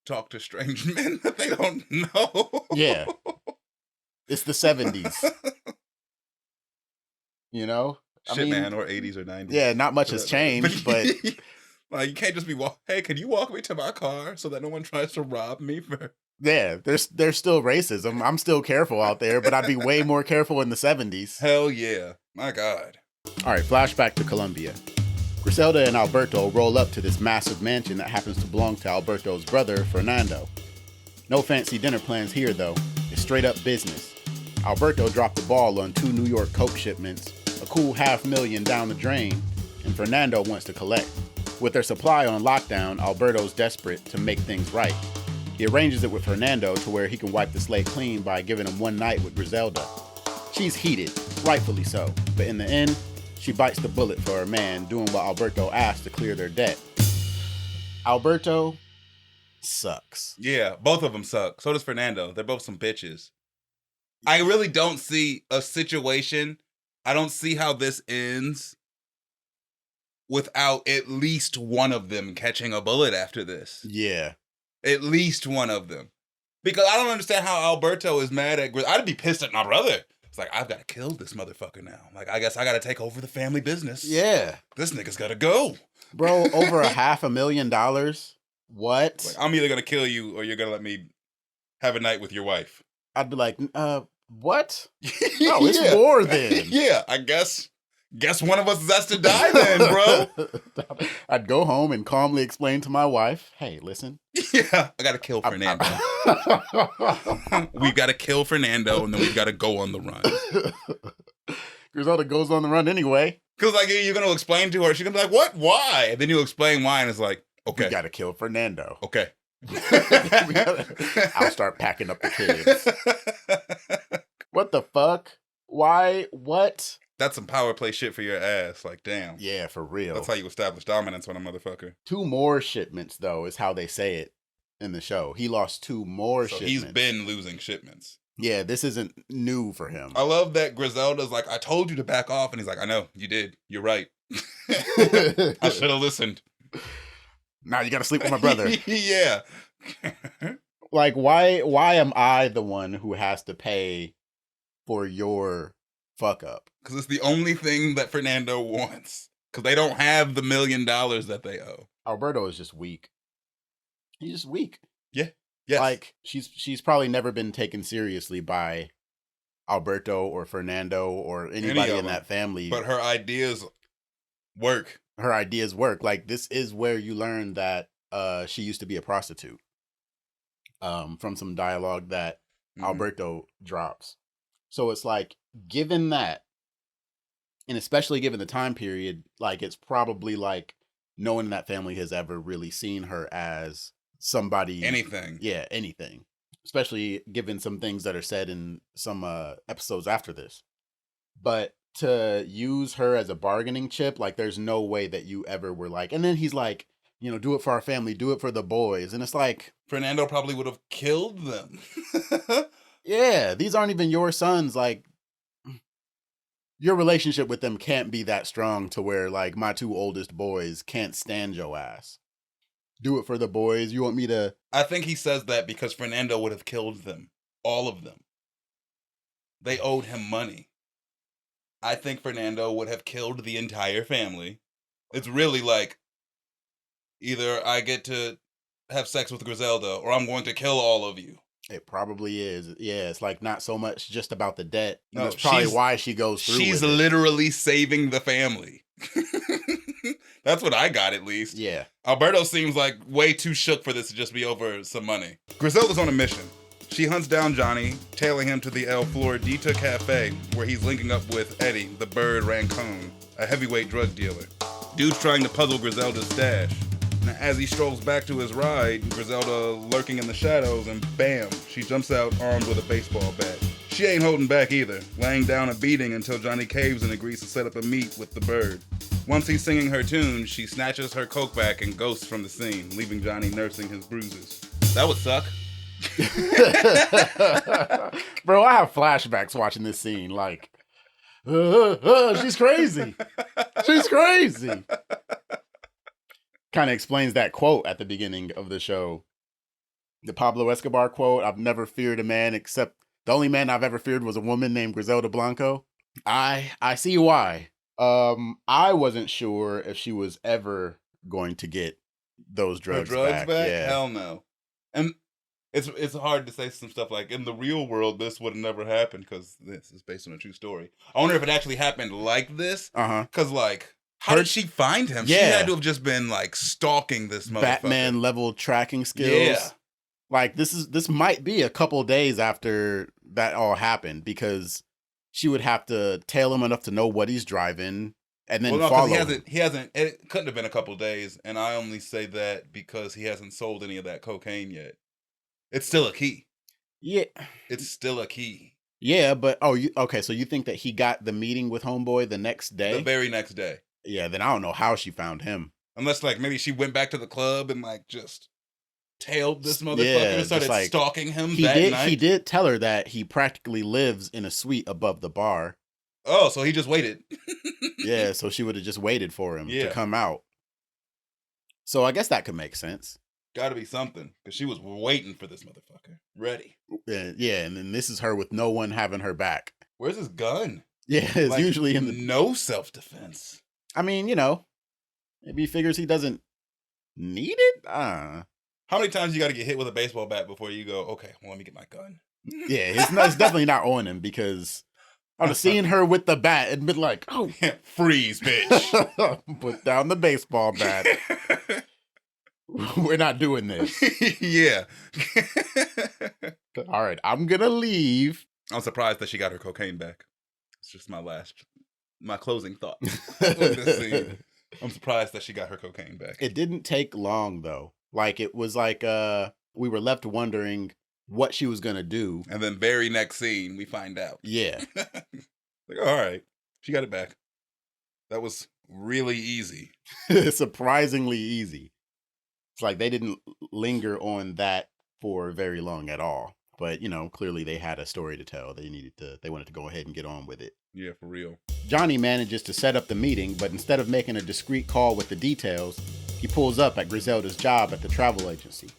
talk to strange men that they don't know. Yeah. It's the 70s. You know? Man, or 80s or 90s. Yeah, not much has changed, but... Like, you can't just be hey, can you walk me to my car so that no one tries to rob me for... Yeah, there's still racism. I'm still careful out there, but I'd be way more careful in the 70s. Hell yeah. My God. All right, flashback to Colombia. Griselda and Alberto roll up to this massive mansion that happens to belong to Alberto's brother, Fernando. No fancy dinner plans here, though. It's straight up business. Alberto dropped the ball on 2 New York coke shipments, a cool $500,000 down the drain, and Fernando wants to collect. With their supply on lockdown, Alberto's desperate to make things right. He arranges it with Fernando to where he can wipe the slate clean by giving him one night with Griselda. She's heated, rightfully so, but in the end, she bites the bullet for her man, doing what Alberto asked to clear their debt. Alberto sucks. Yeah, both of them suck. So does Fernando. They're both some bitches. I really don't see a situation. I don't see how this ends without at least one of them catching a bullet after this. Yeah. At least one of them. Because I don't understand how Alberto is mad at I'd be pissed at my brother. It's like, I've got to kill this motherfucker now. Like, I guess I got to take over the family business. Yeah. This nigga's got to go. Bro, over $500,000? What? Like, I'm either going to kill you or you're going to let me have a night with your wife. I'd be like, what? Oh, it's war then. Yeah, I guess one of us has to die then, bro. I'd go home and calmly explain to my wife, hey, listen. Yeah, I got to kill Fernando. We've got to kill Fernando, and then we've got to go on the run. Griselda goes on the run anyway. Because, like, you're going to explain to her, she's going to be like, what? Why? And then you explain why, and it's like, okay. We got to kill Fernando. Okay. I'll start packing up the kids. What the fuck? Why? What? That's some power play shit for your ass. Like, damn. Yeah, for real. That's how you establish dominance on a motherfucker. 2 more shipments, though, is how they say it in the show. He lost 2 more shipments. He's been losing shipments. Yeah, this isn't new for him. I love that Griselda's like, I told you to back off. And he's like, I know, you did. You're right. I should have listened. Now you got to sleep with my brother. Yeah. Like, why am I the one who has to pay for your fuck up? Because it's the only thing that Fernando wants. Because they don't have the $1 million that they owe. Alberto is just weak. He's just weak. Yeah. Yes. Like, she's probably never been taken seriously by Alberto or Fernando or anybody in that family. But her ideas work. Her ideas work. Like, this is where you learn that she used to be a prostitute. From some dialogue that Alberto drops. So it's like, given that, and especially given the time period, like, it's probably like no one in that family has ever really seen her as somebody. Anything. Yeah, anything. Especially given some things that are said in some episodes after this. But to use her as a bargaining chip, like, there's no way that you ever were like, and then he's like, you know, do it for our family, do it for the boys. And it's like, Fernando probably would have killed them. yeah, these aren't even your sons. Like, your relationship with them can't be that strong to where, like, my 2 oldest boys can't stand your ass. Do it for the boys. You want me to... I think he says that because Fernando would have killed them. All of them. They owed him money. I think Fernando would have killed the entire family. It's really like, either I get to have sex with Griselda or I'm going to kill all of you. It probably is. Yeah, it's like not so much just about the debt. No, that's probably why she goes through She's with it. literally saving the family. That's what I got, at least. Yeah. Alberto seems like way too shook for this to just be over some money. Griselda's on a mission. She hunts down Johnny, tailing him to the El Floridita Cafe, where he's linking up with Eddie, the bird Rancone, a heavyweight drug dealer. Dude's trying to puzzle Griselda's stash. Now, as he strolls back to his ride, Griselda lurking in the shadows, and bam, she jumps out armed with a baseball bat. She ain't holding back either, laying down a beating until Johnny caves and agrees to set up a meet with the bird. Once he's singing her tune, she snatches her coke back and ghosts from the scene, leaving Johnny nursing his bruises. That would suck. Bro, I have flashbacks watching this scene. Like, she's crazy. She's crazy. Kind of explains that quote at the beginning of the show. The Pablo Escobar quote, I've never feared a man except the only man I've ever feared was a woman named Griselda Blanco. I see why. I wasn't sure if she was ever going to get those drugs back. Yeah. Hell no. And it's hard to say some stuff like, in the real world, this would have never happened because this is based on a true story. I wonder if it actually happened like this. Because, like, how did she find him? Yeah. She had to have just been, like, stalking this motherfucker. Batman level tracking skills. Yeah. Like, this might be a couple days after that all happened, because she would have to tail him enough to know what he's driving and then follow him. He hasn't, it couldn't have been a couple days, and I only say that because he hasn't sold any of that cocaine yet. It's still a key. Yeah. It's still a key. Yeah, but, okay, so you think that he got the meeting with Homeboy the next day? The very next day. Yeah, then I don't know how she found him. Unless, like, maybe she went back to the club and, like, just tailed this motherfucker and started stalking him night. He did tell her that he practically lives in a suite above the bar. Oh, so he just waited. Yeah, so she would have just waited for him to come out. So I guess that could make sense. Gotta be something, because she was waiting for this motherfucker. Ready. Yeah, and then this is her with no one having her back. Where's his gun? Yeah, it's like, usually in the... No self-defense. I mean, you know, maybe he figures he doesn't need it? How many times you gotta get hit with a baseball bat before you go, okay, well, let me get my gun? Yeah, it's definitely not on him, because I would have seen her with the bat and been like, oh. Freeze, bitch. Put down the baseball bat. We're not doing this. Yeah. All right, I'm gonna leave. I'm surprised that she got her cocaine back. It's just my closing thought on this scene. I'm surprised that she got her cocaine back. It didn't take long, though. Like, it was like we were left wondering what she was gonna do. And then very next scene, we find out. Yeah. Like, all right, she got it back. That was really easy. Surprisingly easy. It's like they didn't linger on that for very long at all. But, you know, clearly they had a story to tell. They wanted to go ahead and get on with it. Yeah, for real. Johnny manages to set up the meeting, but instead of making a discreet call with the details, He pulls up at Griselda's job at the travel agency.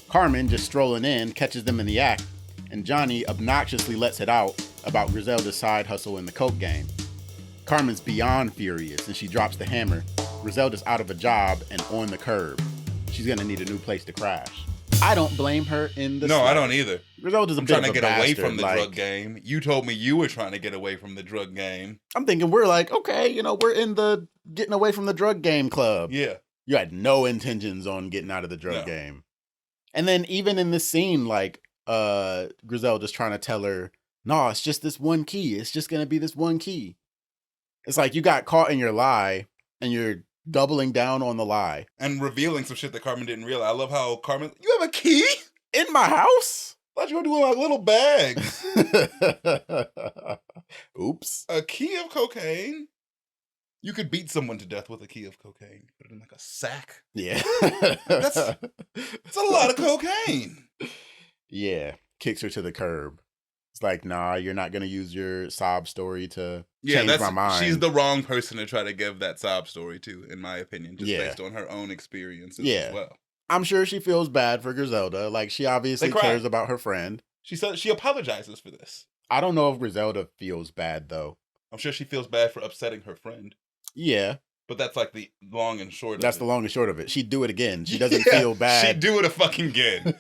Carmen, just strolling in, catches them in the act, and Johnny obnoxiously lets it out about Griselda's side hustle in the coke game. Carmen's beyond furious, and she drops the hammer. Griselda's out of a job and on the curb. She's gonna need a new place to crash. I don't blame her in the No, slightest. I don't either. Griselda's I'm bit trying of to a get away bastard, from the like, drug game. You told me you were trying to get away from the drug game. I'm thinking we're like, okay, we're in the getting away from the drug game club. Yeah. You had no intentions on getting out of the drug game. And then even in this scene, like, Griselda's trying to tell her, no, it's just this one key. It's just gonna be this one key. It's like you got caught in your lie and you're doubling down on the lie. And revealing some shit that Carmen didn't realize. I love how Carmen, you have a key? In my house? I thought you were doing like little bags. Oops. A key of cocaine? You could beat someone to death with a key of cocaine. Put it in like a sack. Yeah. That's a lot of cocaine. Yeah. Kicks her to the curb. It's like, nah, you're not going to use your sob story to change my mind. She's the wrong person to try to give that sob story to, in my opinion, just based on her own experiences as well. I'm sure she feels bad for Griselda. Like, she obviously cares about her friend. She said she apologizes for this. I don't know if Griselda feels bad, though. I'm sure she feels bad for upsetting her friend. Yeah. But that's like the long and short of it. That's the long and short of it. She'd do it again. She doesn't feel bad. She'd do it a fucking again.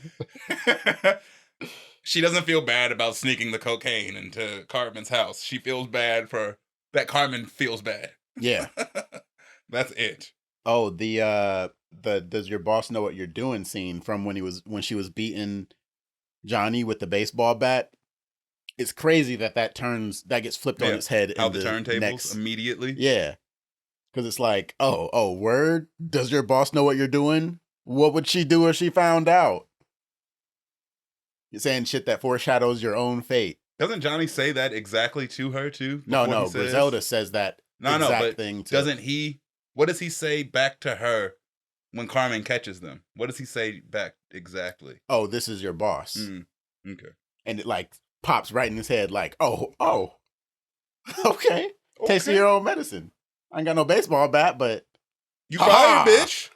She doesn't feel bad about sneaking the cocaine into Carmen's house. She feels bad for that Carmen feels bad. Yeah. That's it. Oh, the does your boss know what you're doing scene from when she was beating Johnny with the baseball bat. It's crazy that gets flipped on its head. How the turntables immediately. Yeah. Because it's like, oh, word? Does your boss know what you're doing? What would she do if she found out? You're saying shit that foreshadows your own fate. Doesn't Johnny say that exactly to her, too? No. Griselda says that exact thing, too. Doesn't he? What does he say back to her when Carmen catches them? What does he say back exactly? Oh, this is your boss. Okay. And it, like, pops right in his head like, oh. Okay. Taste of your own medicine. I ain't got no baseball bat, but... You fired, bitch!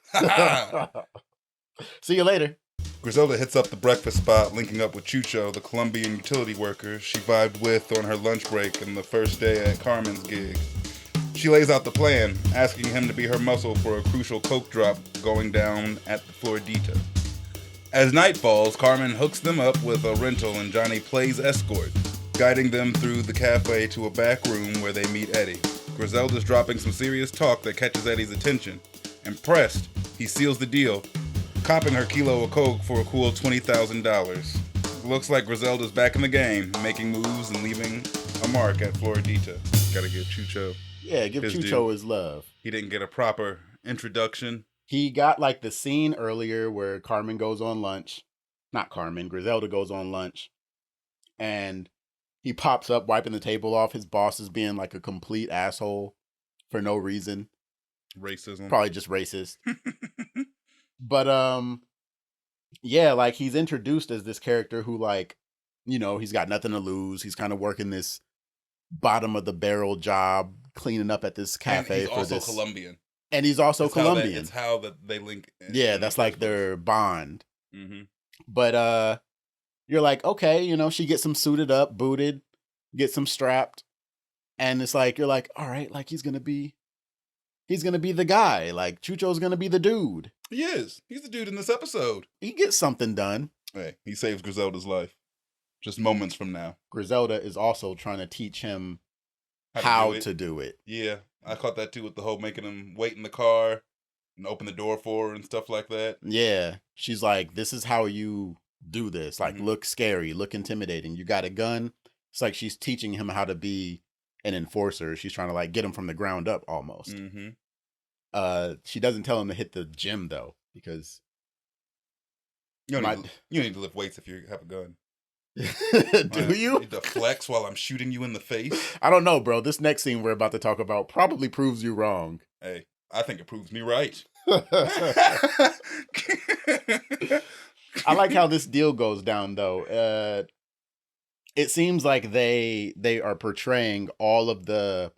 See you later. Griselda hits up the breakfast spot, linking up with Chucho, the Colombian utility worker she vibed with on her lunch break and the first day at Carmen's gig. She lays out the plan, asking him to be her muscle for a crucial coke drop going down at the Floridita. As night falls, Carmen hooks them up with a rental and Johnny plays escort, guiding them through the cafe to a back room where they meet Eddie. Griselda's dropping some serious talk that catches Eddie's attention. Impressed, he seals the deal, copping her kilo of coke for a cool $20,000. Looks like Griselda's back in the game, making moves and leaving a mark at Floridita. Gotta give Chucho. Yeah, give Chucho his love. He didn't get a proper introduction. He got like the scene earlier where Carmen goes on lunch. Not Carmen, Griselda goes on lunch. And he pops up wiping the table off. His boss is being like a complete asshole for no reason. Racism. Probably just racist. But yeah, like he's introduced as this character who, like, he's got nothing to lose. He's kind of working this bottom of the barrel job, cleaning up at this cafe. And he's also Colombian. And he's also Colombian. It's how they link. Yeah, that's like their bond. Mm-hmm. But you're like, okay, she gets him suited up, booted, gets him strapped, and it's like you're like, all right, like he's gonna be the guy. Like Chucho's gonna be the dude. He is. He's the dude in this episode. He gets something done. Hey, he saves Griselda's life. Just moments from now. Griselda is also trying to teach him how to do it. Yeah, I caught that too with the whole making him wait in the car and open the door for her and stuff like that. Yeah, she's like, this is how you do this. Like, look scary, look intimidating. You got a gun. It's like she's teaching him how to be an enforcer. She's trying to like get him from the ground up almost. Mm-hmm. She doesn't tell him to hit the gym though, because you don't need to lift weights if you have a gun. Do you? You need to flex while I'm shooting you in the face. I don't know, bro. This next scene we're about to talk about probably proves you wrong. Hey, I think it proves me right. I like how this deal goes down though. It seems like they are portraying all of the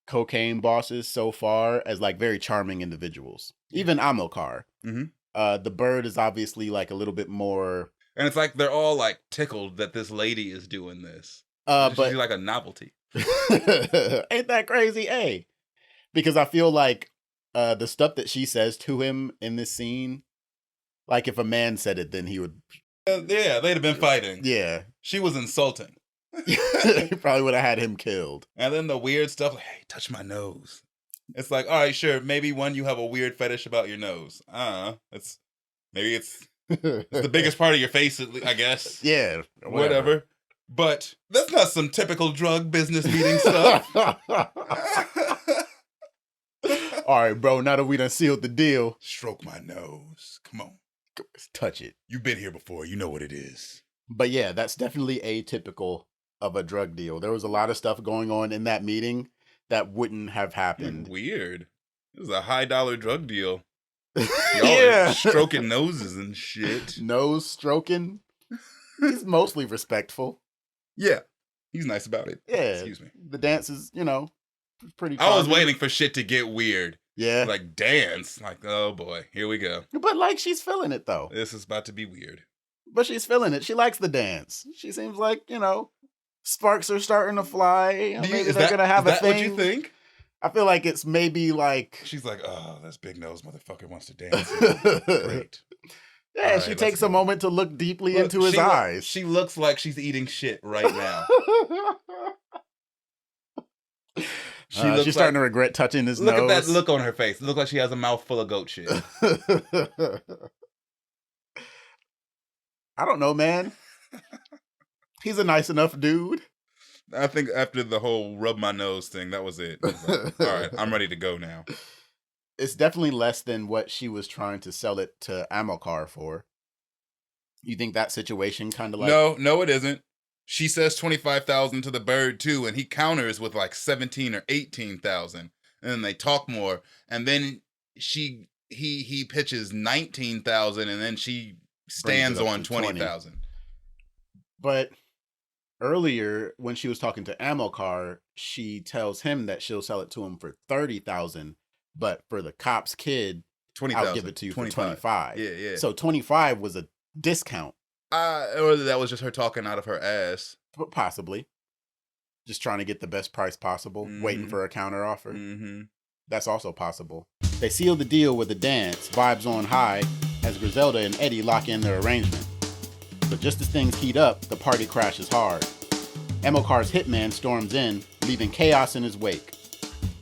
cocaine bosses so far as like very charming individuals. Even Amilcar. Mm-hmm. The bird is obviously like a little bit more. And it's like they're all like tickled that this lady is doing this. But She's like a novelty. ain't that crazy? Hey, because I feel like the stuff that she says to him in this scene, like if a man said it, then he would. Yeah, they'd have been fighting. Yeah, She was insulting. he probably would have had him killed. And then the weird stuff, like, hey, touch my nose. It's like, all right, sure, maybe you have a weird fetish about your nose. It's the biggest part of your face, I guess. Yeah, whatever. But that's not some typical drug business meeting stuff. All right, bro, now that we done sealed the deal. Stroke my nose. Come on. Touch it. You've been here before. You know what it is. But yeah, that's definitely atypical of a drug deal. There was a lot of stuff going on in that meeting that wouldn't have happened. Weird. It was a $high drug deal. Yeah. Stroking noses and shit. Nose stroking. He's mostly respectful. Yeah. He's nice about it. Yeah. Excuse me. The dance is, pretty I was charming. waiting for shit to get weird. Yeah. Like dance. Like, oh boy, here we go. But like she's feeling it though. This is about to be weird. But she's feeling it. She likes the dance. She seems like, sparks are starting to fly. Maybe they're going to have a thing. What you think? I feel like it's maybe like... She's like, oh, this big nose motherfucker wants to dance. Great. Yeah, right, she takes a moment to look deeply into his eyes. She looks like she's eating shit right now. She's starting to regret touching his nose. Look at that look on her face. It looks like she has a mouth full of goat shit. I don't know, man. He's a nice enough dude. I think after the whole rub my nose thing, that was it. Like, all right, I'm ready to go now. It's definitely less than what she was trying to sell it to Amilcar for. You think that situation kind of like... No, it isn't. She says 25,000 to the bird too, and he counters with like 17 or 18,000, and then they talk more, and then he pitches 19,000, and then she stands on 20,000. But earlier, when she was talking to Amilcar, she tells him that she'll sell it to him for 30,000, but for the cop's kid, 20,000. I'll give it to you 25. for 25. Yeah. So 25 was a discount. Or that was just her talking out of her ass. Possibly. Just trying to get the best price possible, waiting for a counter offer. Mm-hmm. That's also possible. They seal the deal with a dance, vibes on high, as Griselda and Eddie lock in their arrangement. But just as things heat up, the party crashes hard. Amilcar's hitman storms in, leaving chaos in his wake.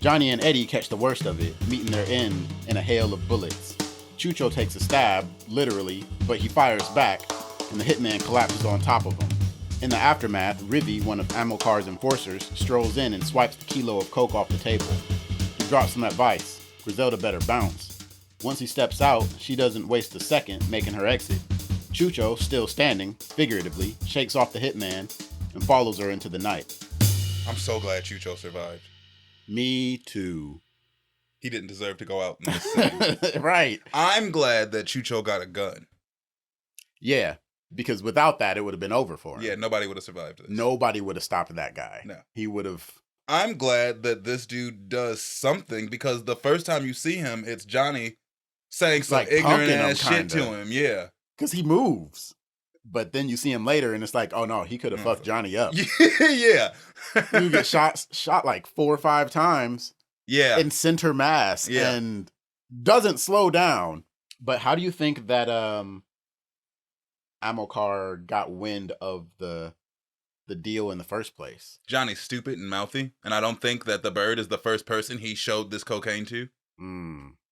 Johnny and Eddie catch the worst of it, meeting their end in a hail of bullets. Chucho takes a stab, literally, but he fires back, and the hitman collapses on top of him. In the aftermath, Rivi, one of Amilcar's enforcers, strolls in and swipes the kilo of coke off the table. He drops some advice. Griselda better bounce. Once he steps out, she doesn't waste a second, making her exit. Chucho, still standing, figuratively, shakes off the hitman and follows her into the night. I'm so glad Chucho survived. Me too. He didn't deserve to go out in this scene. Right. I'm glad that Chucho got a gun. Yeah, because without that, it would have been over for him. Yeah, nobody would have survived this. Nobody would have stopped that guy. No. He would have... I'm glad that this dude does something, because the first time you see him, it's Johnny saying some like ignorant ass him, shit to him. Yeah. Because he moves. But then you see him later and it's like, oh no, he could have fucked Johnny up. Yeah. You get shot like 4 or 5 times. Yeah. In center mass. Yeah. And doesn't slow down. But how do you think that Amilcar got wind of the deal in the first place? Johnny's stupid and mouthy, and I don't think that the bird is the first person he showed this cocaine to.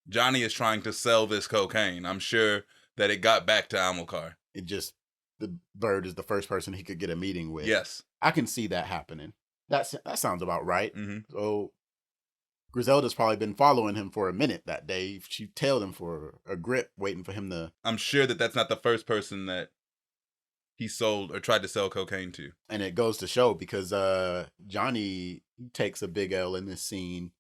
Johnny is trying to sell this cocaine. I'm sure that it got back to Amilcar. The bird is the first person he could get a meeting with. Yes. I can see that happening. That sounds about right. Mm-hmm. So Griselda's probably been following him for a minute that day. She tailed him for a grip, waiting for him to... I'm sure that that's not the first person that he sold or tried to sell cocaine to. And it goes to show because Johnny takes a big L in this scene.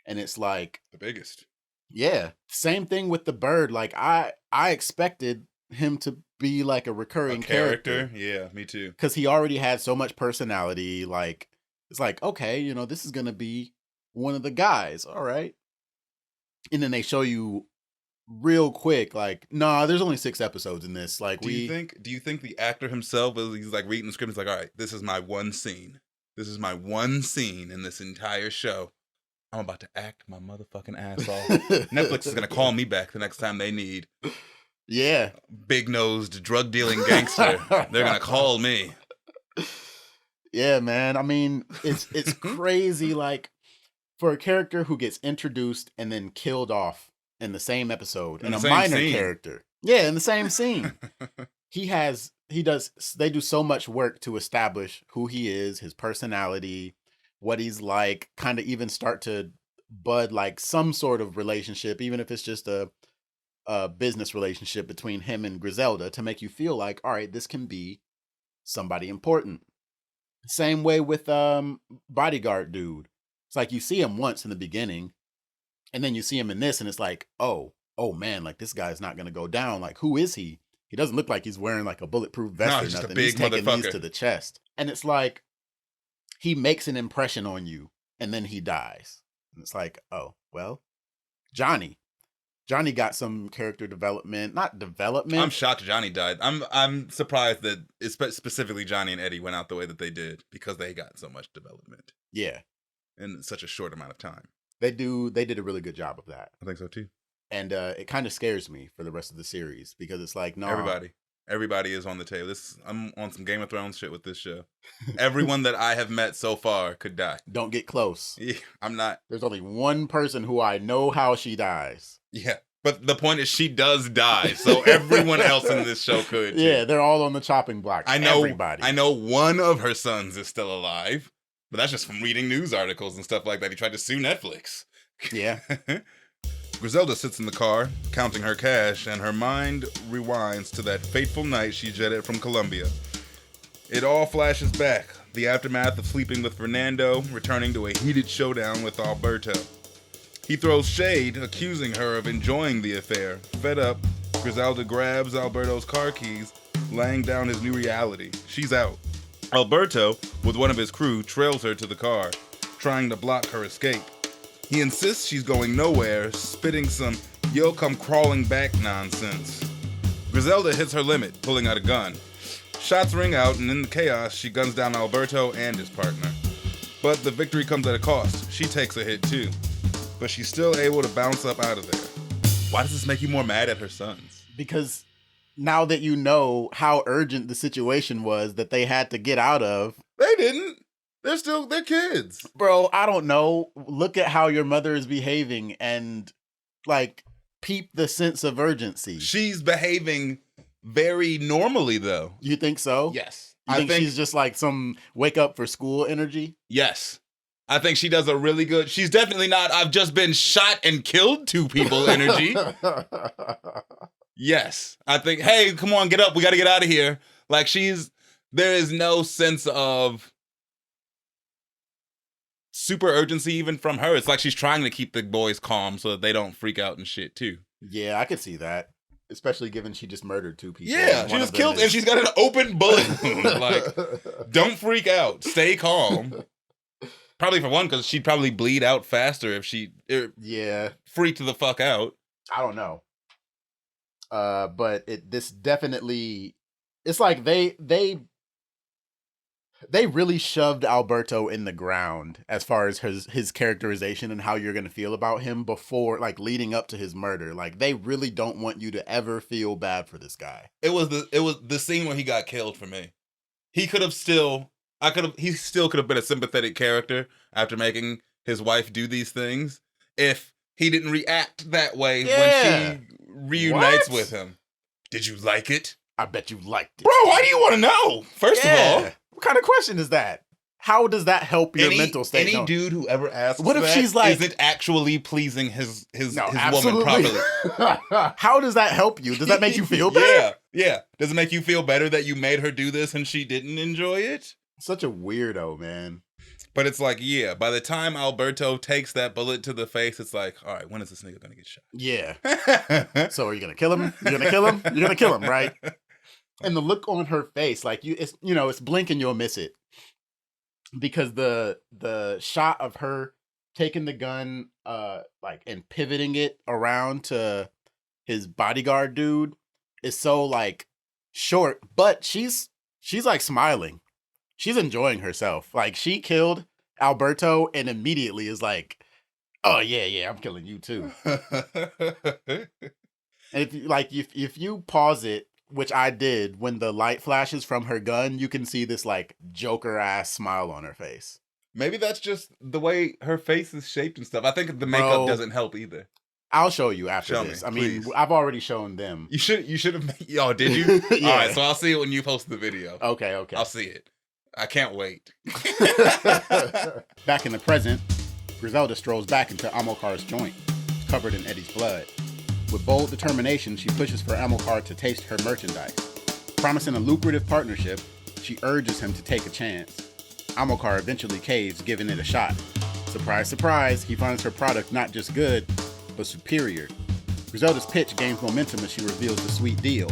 And it's like... The biggest. Yeah. Same thing with the bird. Like, I expected him to be like a recurring character. Yeah, me too. Because he already had so much personality. Like, it's like, okay, this is going to be one of the guys. All right. And then they show you real quick, like, nah, there's only 6 episodes in this. Like, do you think the actor himself, he's like reading the script, he's like, all right, this is my one scene. This is my one scene in this entire show. I'm about to act my motherfucking ass off. Netflix is gonna call me back the next time they need. Yeah. Big-nosed, drug-dealing gangster. They're gonna call me. Yeah, man. I mean, it's crazy, like, for a character who gets introduced and then killed off in the same episode, and a minor character. Yeah, in the same scene. They do so much work to establish who he is, his personality, what he's like, kind of even start to bud like some sort of relationship, even if it's just a business relationship between him and Griselda, to make you feel like, all right, this can be somebody important. Same way with bodyguard dude. It's like you see him once in the beginning, and then you see him in this, and it's like, oh man, like this guy's not gonna go down. Like, who is he? He doesn't look like he's wearing like a bulletproof vest or nothing. He's taking these to the chest, and it's like he makes an impression on you, and then he dies. And it's like, oh well, Johnny got some character development, not development. I'm shocked Johnny died. I'm surprised that specifically Johnny and Eddie went out the way that they did, because they got so much development. Yeah, in such a short amount of time. They did a really good job of that. I think so too. And it kind of scares me for the rest of the series, because it's like, no, everybody is on the table. I'm on some Game of Thrones shit with this show. Everyone that I have met so far could die. Don't get close. Yeah, I'm not. There's only one person who I know how she dies. Yeah, but the point is she does die, so everyone else in this show could. Yeah, they're all on the chopping block. Everybody. I know one of her sons is still alive, but that's just from reading news articles and stuff like that. He tried to sue Netflix. Yeah. Griselda sits in the car, counting her cash, and her mind rewinds to that fateful night she jetted from Colombia. It all flashes back, the aftermath of sleeping with Fernando, returning to a heated showdown with Alberto. He throws shade, accusing her of enjoying the affair. Fed up, Griselda grabs Alberto's car keys, laying down his new reality. She's out. Alberto, with one of his crew, trails her to the car, trying to block her escape. He insists she's going nowhere, spitting some "you'll come crawling back" nonsense. Griselda hits her limit, pulling out a gun. Shots ring out, and in the chaos, she guns down Alberto and his partner. But the victory comes at a cost. She takes a hit too. But she's still able to bounce up out of there. Why does this make you more mad at her sons? Because now that you know how urgent the situation was that they had to get out of. They didn't. They're kids. Bro, I don't know. Look at how your mother is behaving and, like, peep the sense of urgency. She's behaving very normally, though. You think so? Yes. You think she's just like some wake up for school energy? Yes. I think she does a really good... She's definitely not, I've just been shot and killed 2 people energy. Yes. I think, hey, come on, get up. We got to get out of here. Like, there is no sense of super urgency even from her. It's like she's trying to keep the boys calm so that they don't freak out and shit too. Yeah, I could see that. Especially given she just murdered 2 people. Yeah, she just killed and she's got an open bullet wound. Like, don't freak out. Stay calm. Probably for one, because she'd probably bleed out faster if she freaked the fuck out. I don't know. But this definitely, it's like they really shoved Alberto in the ground as far as his characterization and how you're going to feel about him before, like, leading up to his murder. Like, they really don't want you to ever feel bad for this guy. It was the scene where he got killed for me. He still could have been a sympathetic character after making his wife do these things if he didn't react that way when she reunites with him. Did you like it? I bet you liked it. Bro, why do you want to know? First of all, what kind of question is that? How does that help your mental state? Any dude who ever asks what if she's like, isn't actually pleasing his woman properly? How does that help you? Does that make you feel better? Yeah. Does it make you feel better that you made her do this and she didn't enjoy it? Such a weirdo, man. But it's like, by the time Alberto takes that bullet to the face, it's like, all right, when is this nigga gonna get shot? Yeah. So are you gonna kill him? You're gonna kill him? You're gonna kill him, right? And the look on her face, like, it's blink and you'll miss it. Because the shot of her taking the gun, like, and pivoting it around to his bodyguard dude is so, like, short, but she's like smiling. She's enjoying herself. Like, she killed Alberto and immediately is like, oh yeah, I'm killing you too. And if you pause it, which I did, when the light flashes from her gun, you can see this like Joker ass smile on her face. Maybe that's just the way her face is shaped and stuff. I think the makeup Bro, doesn't help either. I'll show you after Show this. me, I mean, please. I've already shown them. You should have. Oh, did you? Yeah. All right, so I'll see it when you post the video. Okay. I'll see it. I can't wait. Back in the present, Griselda strolls back into Amilcar's joint, covered in Eddie's blood. With bold determination, she pushes for Amilcar to taste her merchandise. Promising a lucrative partnership, she urges him to take a chance. Amilcar eventually caves, giving it a shot. Surprise, surprise, he finds her product not just good, but superior. Griselda's pitch gains momentum as she reveals the sweet deal.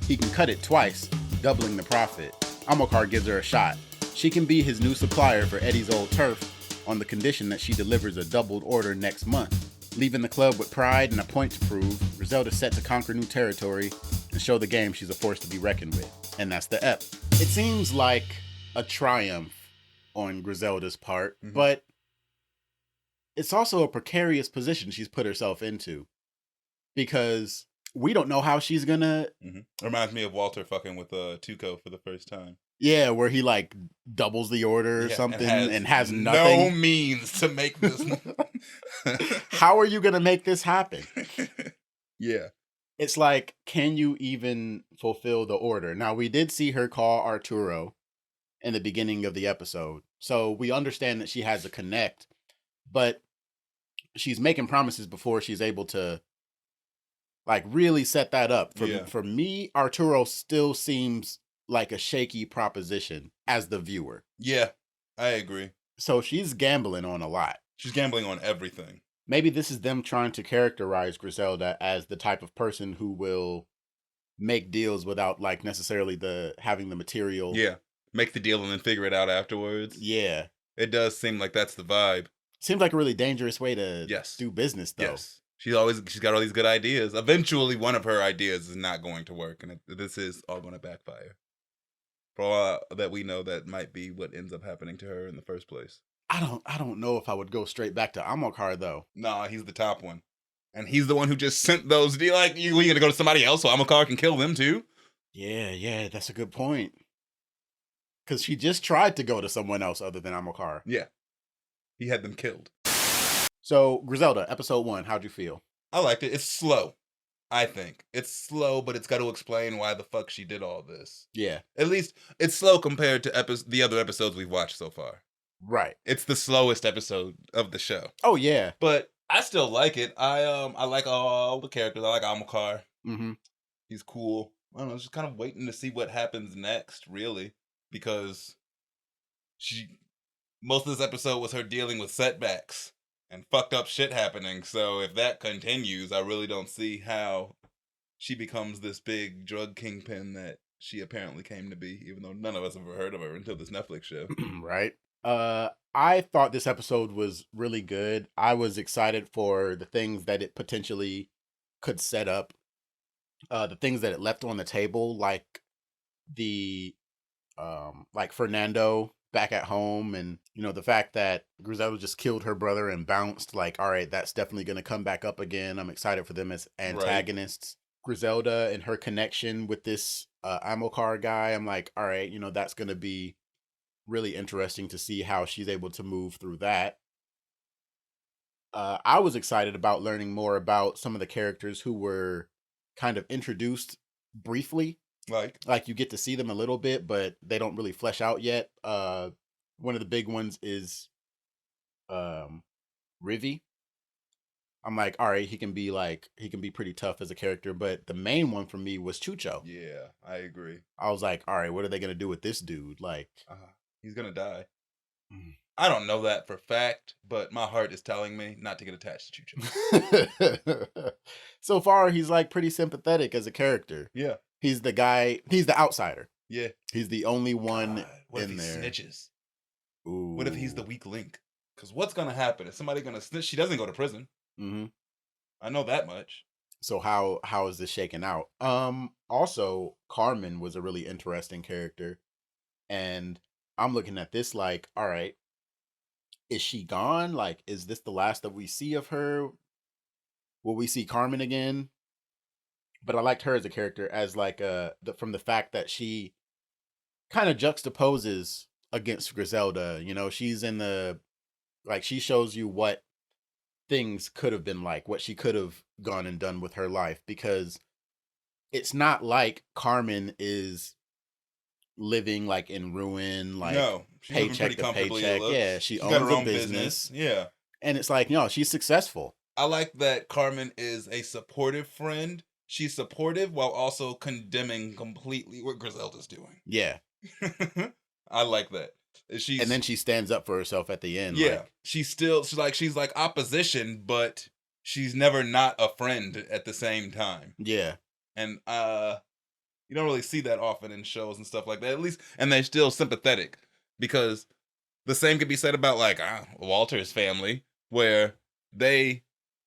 He can cut it twice, doubling the profit. Amilcar gives her a shot. She can be his new supplier for Eddie's old turf on the condition that she delivers a doubled order next month. Leaving the club with pride and a point to prove, Griselda's set to conquer new territory and show the game she's a force to be reckoned with. And that's the ep. It seems like a triumph on Griselda's part, but it's also a precarious position she's put herself into. Because we don't know how she's gonna... Reminds me of Walter fucking with Tuco for the first time. Yeah, where he like doubles the order or something and has no nothing. means to make this. How are you gonna make this happen? Yeah. It's like, can you even fulfill the order? Now, we did see her call Arturo in the beginning of the episode, so we understand that she has a connect, but she's making promises before she's able to like really set that up. For me, Arturo still seems like a shaky proposition as the viewer. Yeah, I agree. So she's gambling on a lot. She's gambling on everything. Maybe this is them trying to characterize Griselda as the type of person who will make deals without like necessarily having the material. Yeah, make the deal and then figure it out afterwards. Yeah. It does seem like that's the vibe. Seems like a really dangerous way to do business, though. Yes. She's got all these good ideas. Eventually, one of her ideas is not going to work, and this is all going to backfire. For all that we know, that might be what ends up happening to her in the first place. I don't know if I would go straight back to Amilcar, though. Nah, he's the top one. And he's the one who just sent those deals. Like, you going to go to somebody else so Amilcar can kill them too? Yeah, that's a good point. Because she just tried to go to someone else other than Amilcar. Yeah. He had them killed. So, Griselda, episode 1, how'd you feel? I liked it. It's slow, I think. It's slow, but it's got to explain why the fuck she did all this. Yeah. At least, it's slow compared to the other episodes we've watched so far. Right. It's the slowest episode of the show. Oh, yeah. But I still like it. I like all the characters. I like Amilcar. He's cool. I don't know, just kind of waiting to see what happens next, really. Because most of this episode was her dealing with setbacks and fucked up shit happening. So if that continues, I really don't see how she becomes this big drug kingpin that she apparently came to be, even though none of us have ever heard of her until this Netflix show. Right. I thought this episode was really good. I was excited for the things that it potentially could set up. The things that it left on the table, like like Fernando back at home, and the fact that Griselda just killed her brother and bounced. Like, all right, that's definitely going to come back up again. I'm excited for them as antagonists. Right. Griselda and her connection with this Amilcar guy, I'm like, all right, that's going to be really interesting to see how she's able to move through that. I was excited about learning more about some of the characters who were kind of introduced briefly. Like you get to see them a little bit, but they don't really flesh out yet. One of the big ones is Rivi. I'm like, all right, he can be pretty tough as a character, but the main one for me was Chucho. Yeah, I agree. I was like, all right, what are they gonna do with this dude? Like, he's gonna die. I don't know that for fact, but my heart is telling me not to get attached to Chucho. So far, he's like pretty sympathetic as a character. Yeah. He's the guy, he's the outsider. Yeah. He's the only one what in if he there. snitches? Ooh. What if he's the weak link? Because what's gonna happen? Is somebody gonna snitch? She doesn't go to prison. Mm-hmm. I know that much. So how is this shaking out? Also, Carmen was a really interesting character, and I'm looking at this like, all right, is she gone? Like, is this the last that we see of her? Will we see Carmen again? But I liked her as a character as like from the fact that she kind of juxtaposes against Griselda. You know, she's in the like she shows you what things could have been like, what she could have gone and done with her life, because it's not like Carmen is living like in ruin, like no, she's living paycheck pretty to comfortably, paycheck. it looks. Yeah, she She's owns got her a own business. Yeah. And it's like, no, she's successful. I like that Carmen is a supportive friend. She's supportive while also condemning completely what Griselda's doing. Yeah. I like that. And then she stands up for herself at the end. Yeah. Like, She's like opposition, but she's never not a friend at the same time. yeah. And you don't really see that often in shows and stuff like that. At least, and they're still sympathetic, because the same could be said about like Walter's family, where they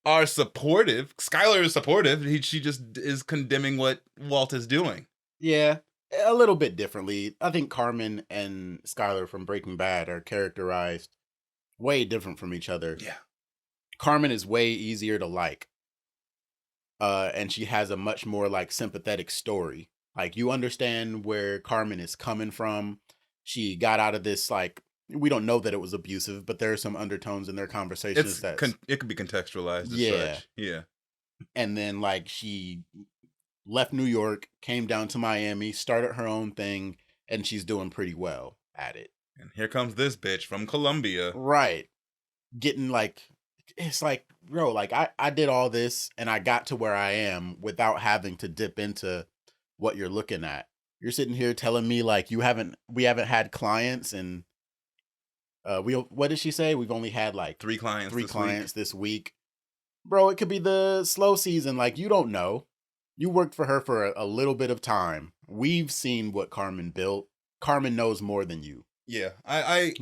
are supportive. Skylar is supportive. She just is condemning what Walt is doing. Yeah. A little bit differently. I think Carmen and Skylar from Breaking Bad are characterized way different from each other. Yeah. Carmen is way easier to like. And she has a much more like sympathetic story. Like, you understand where Carmen is coming from. She got out of this, like, we don't know that it was abusive, but there are some undertones in their conversations that it could be contextualized as Yeah. such. Yeah. And then like she left New York, came down to Miami, started her own thing, and she's doing pretty well at it. And here comes this bitch from Colombia. Right. Getting like, it's like, bro, like I did all this and I got to where I am without having to dip into what you're looking at. You're sitting here telling me like we haven't had clients, and what did she say? We've only had like 3 clients this week. Bro, it could be the slow season. Like, you don't know. You worked for her for a little bit of time. We've seen what Carmen built. Carmen knows more than you. Yeah,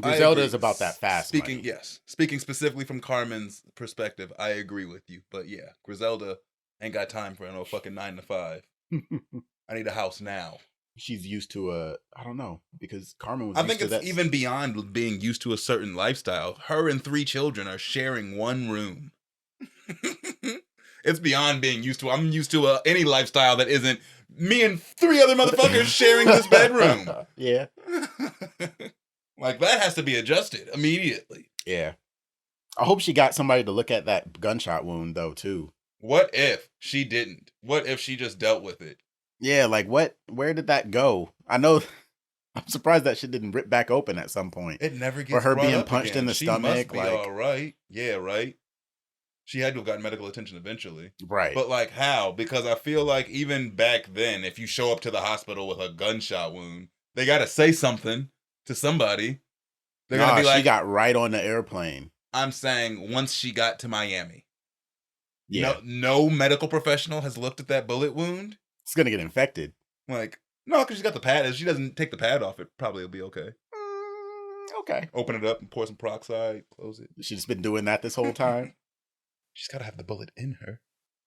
Griselda I is about that fast money. Speaking specifically from Carmen's perspective, I agree with you. But yeah, Griselda ain't got time for no fucking 9 to 5. I need a house now. She's used to I don't know, because Carmen was. I think it's even beyond being used to a certain lifestyle. Her and 3 children are sharing one room. It's beyond being used to. I'm used to any lifestyle that isn't me and 3 other motherfuckers sharing this bedroom. Yeah. Like, that has to be adjusted immediately. Yeah. I hope she got somebody to look at that gunshot wound though too. What if she didn't? What if she just dealt with it? Yeah, like where did that go? I know. I'm surprised that shit didn't rip back open at some point. It never gets for her brought being up punched again. in the She stomach. Must be like, all right. Yeah, right. She had to have gotten medical attention eventually. Right. But like, how? Because I feel like even back then, if you show up to the hospital with a gunshot wound, they got to say something to somebody. They're gonna be like, she got right on the airplane. I'm saying once she got to Miami. Yeah. No medical professional has looked at that bullet wound. It's gonna get infected. Like, no, because she's got the pad. If she doesn't take the pad off, it probably will be okay. Okay. Open it up and pour some peroxide. Close it. She's been doing that this whole time. She's got to have the bullet in her.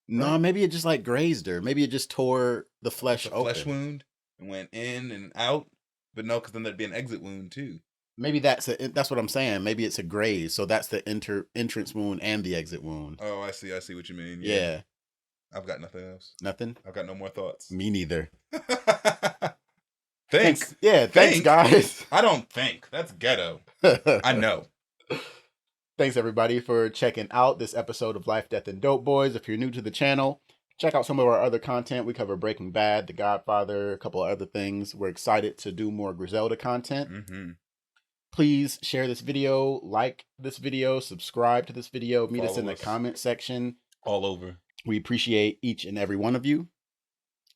No, right? Maybe it just like grazed her. Maybe it just tore the flesh open. Flesh wound and went in and out. But no, because then there'd be an exit wound too. Maybe that's what I'm saying. Maybe it's a graze. So that's the entrance wound and the exit wound. Oh, I see what you mean. Yeah. I've got nothing else. Nothing? I've got no more thoughts. Me neither. Thanks. Yeah, thanks guys. I don't think. That's ghetto. I know. Thanks everybody for checking out this episode of Life, Death, and Dopeboys. If you're new to the channel, check out some of our other content. We cover Breaking Bad, The Godfather, a couple of other things. We're excited to do more Griselda content. Mm-hmm. Please share this video, like this video, subscribe to this video, meet us Follow in the comment section. All over. We appreciate each and every one of you.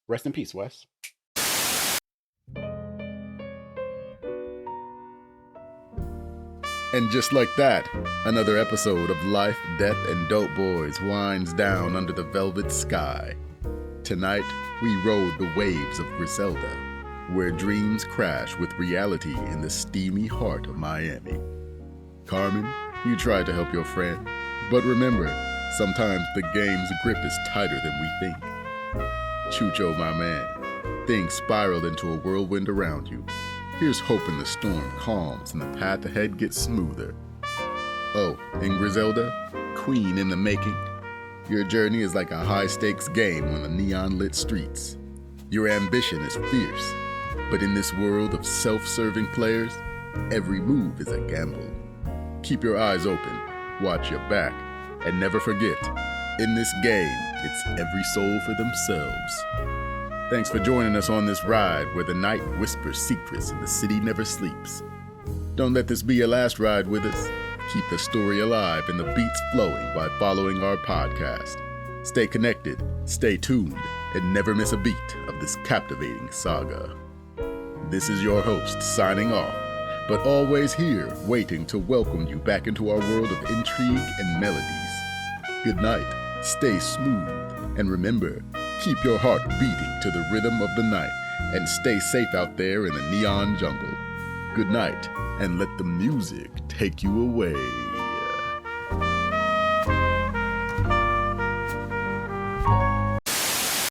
Rest in peace, Wes. And just like that, another episode of Life, Death, and Dopeboys winds down under the velvet sky. Tonight, we rode the waves of Griselda, where dreams crash with reality in the steamy heart of Miami. Carmen, You try to help your friend, but remember, sometimes the game's grip is tighter than we think. Chucho, my man, things spiral into a whirlwind around you. Here's hoping the storm calms and the path ahead gets smoother. Oh, and Griselda, queen in the making. Your journey is like a high-stakes game on the neon-lit streets. Your ambition is fierce, but in this world of self-serving players, every move is a gamble. Keep your eyes open, watch your back, and never forget, in this game, it's every soul for themselves. Thanks for joining us on this ride where the night whispers secrets and the city never sleeps. Don't let this be your last ride with us. Keep the story alive and the beats flowing by following our podcast. Stay connected, stay tuned, and never miss a beat of this captivating saga. This is your host signing off, but always here waiting to welcome you back into our world of intrigue and melodies. Good night, stay smooth, and remember, keep your heart beating to the rhythm of the night, and stay safe out there in the neon jungle. Good night, and let the music take you away.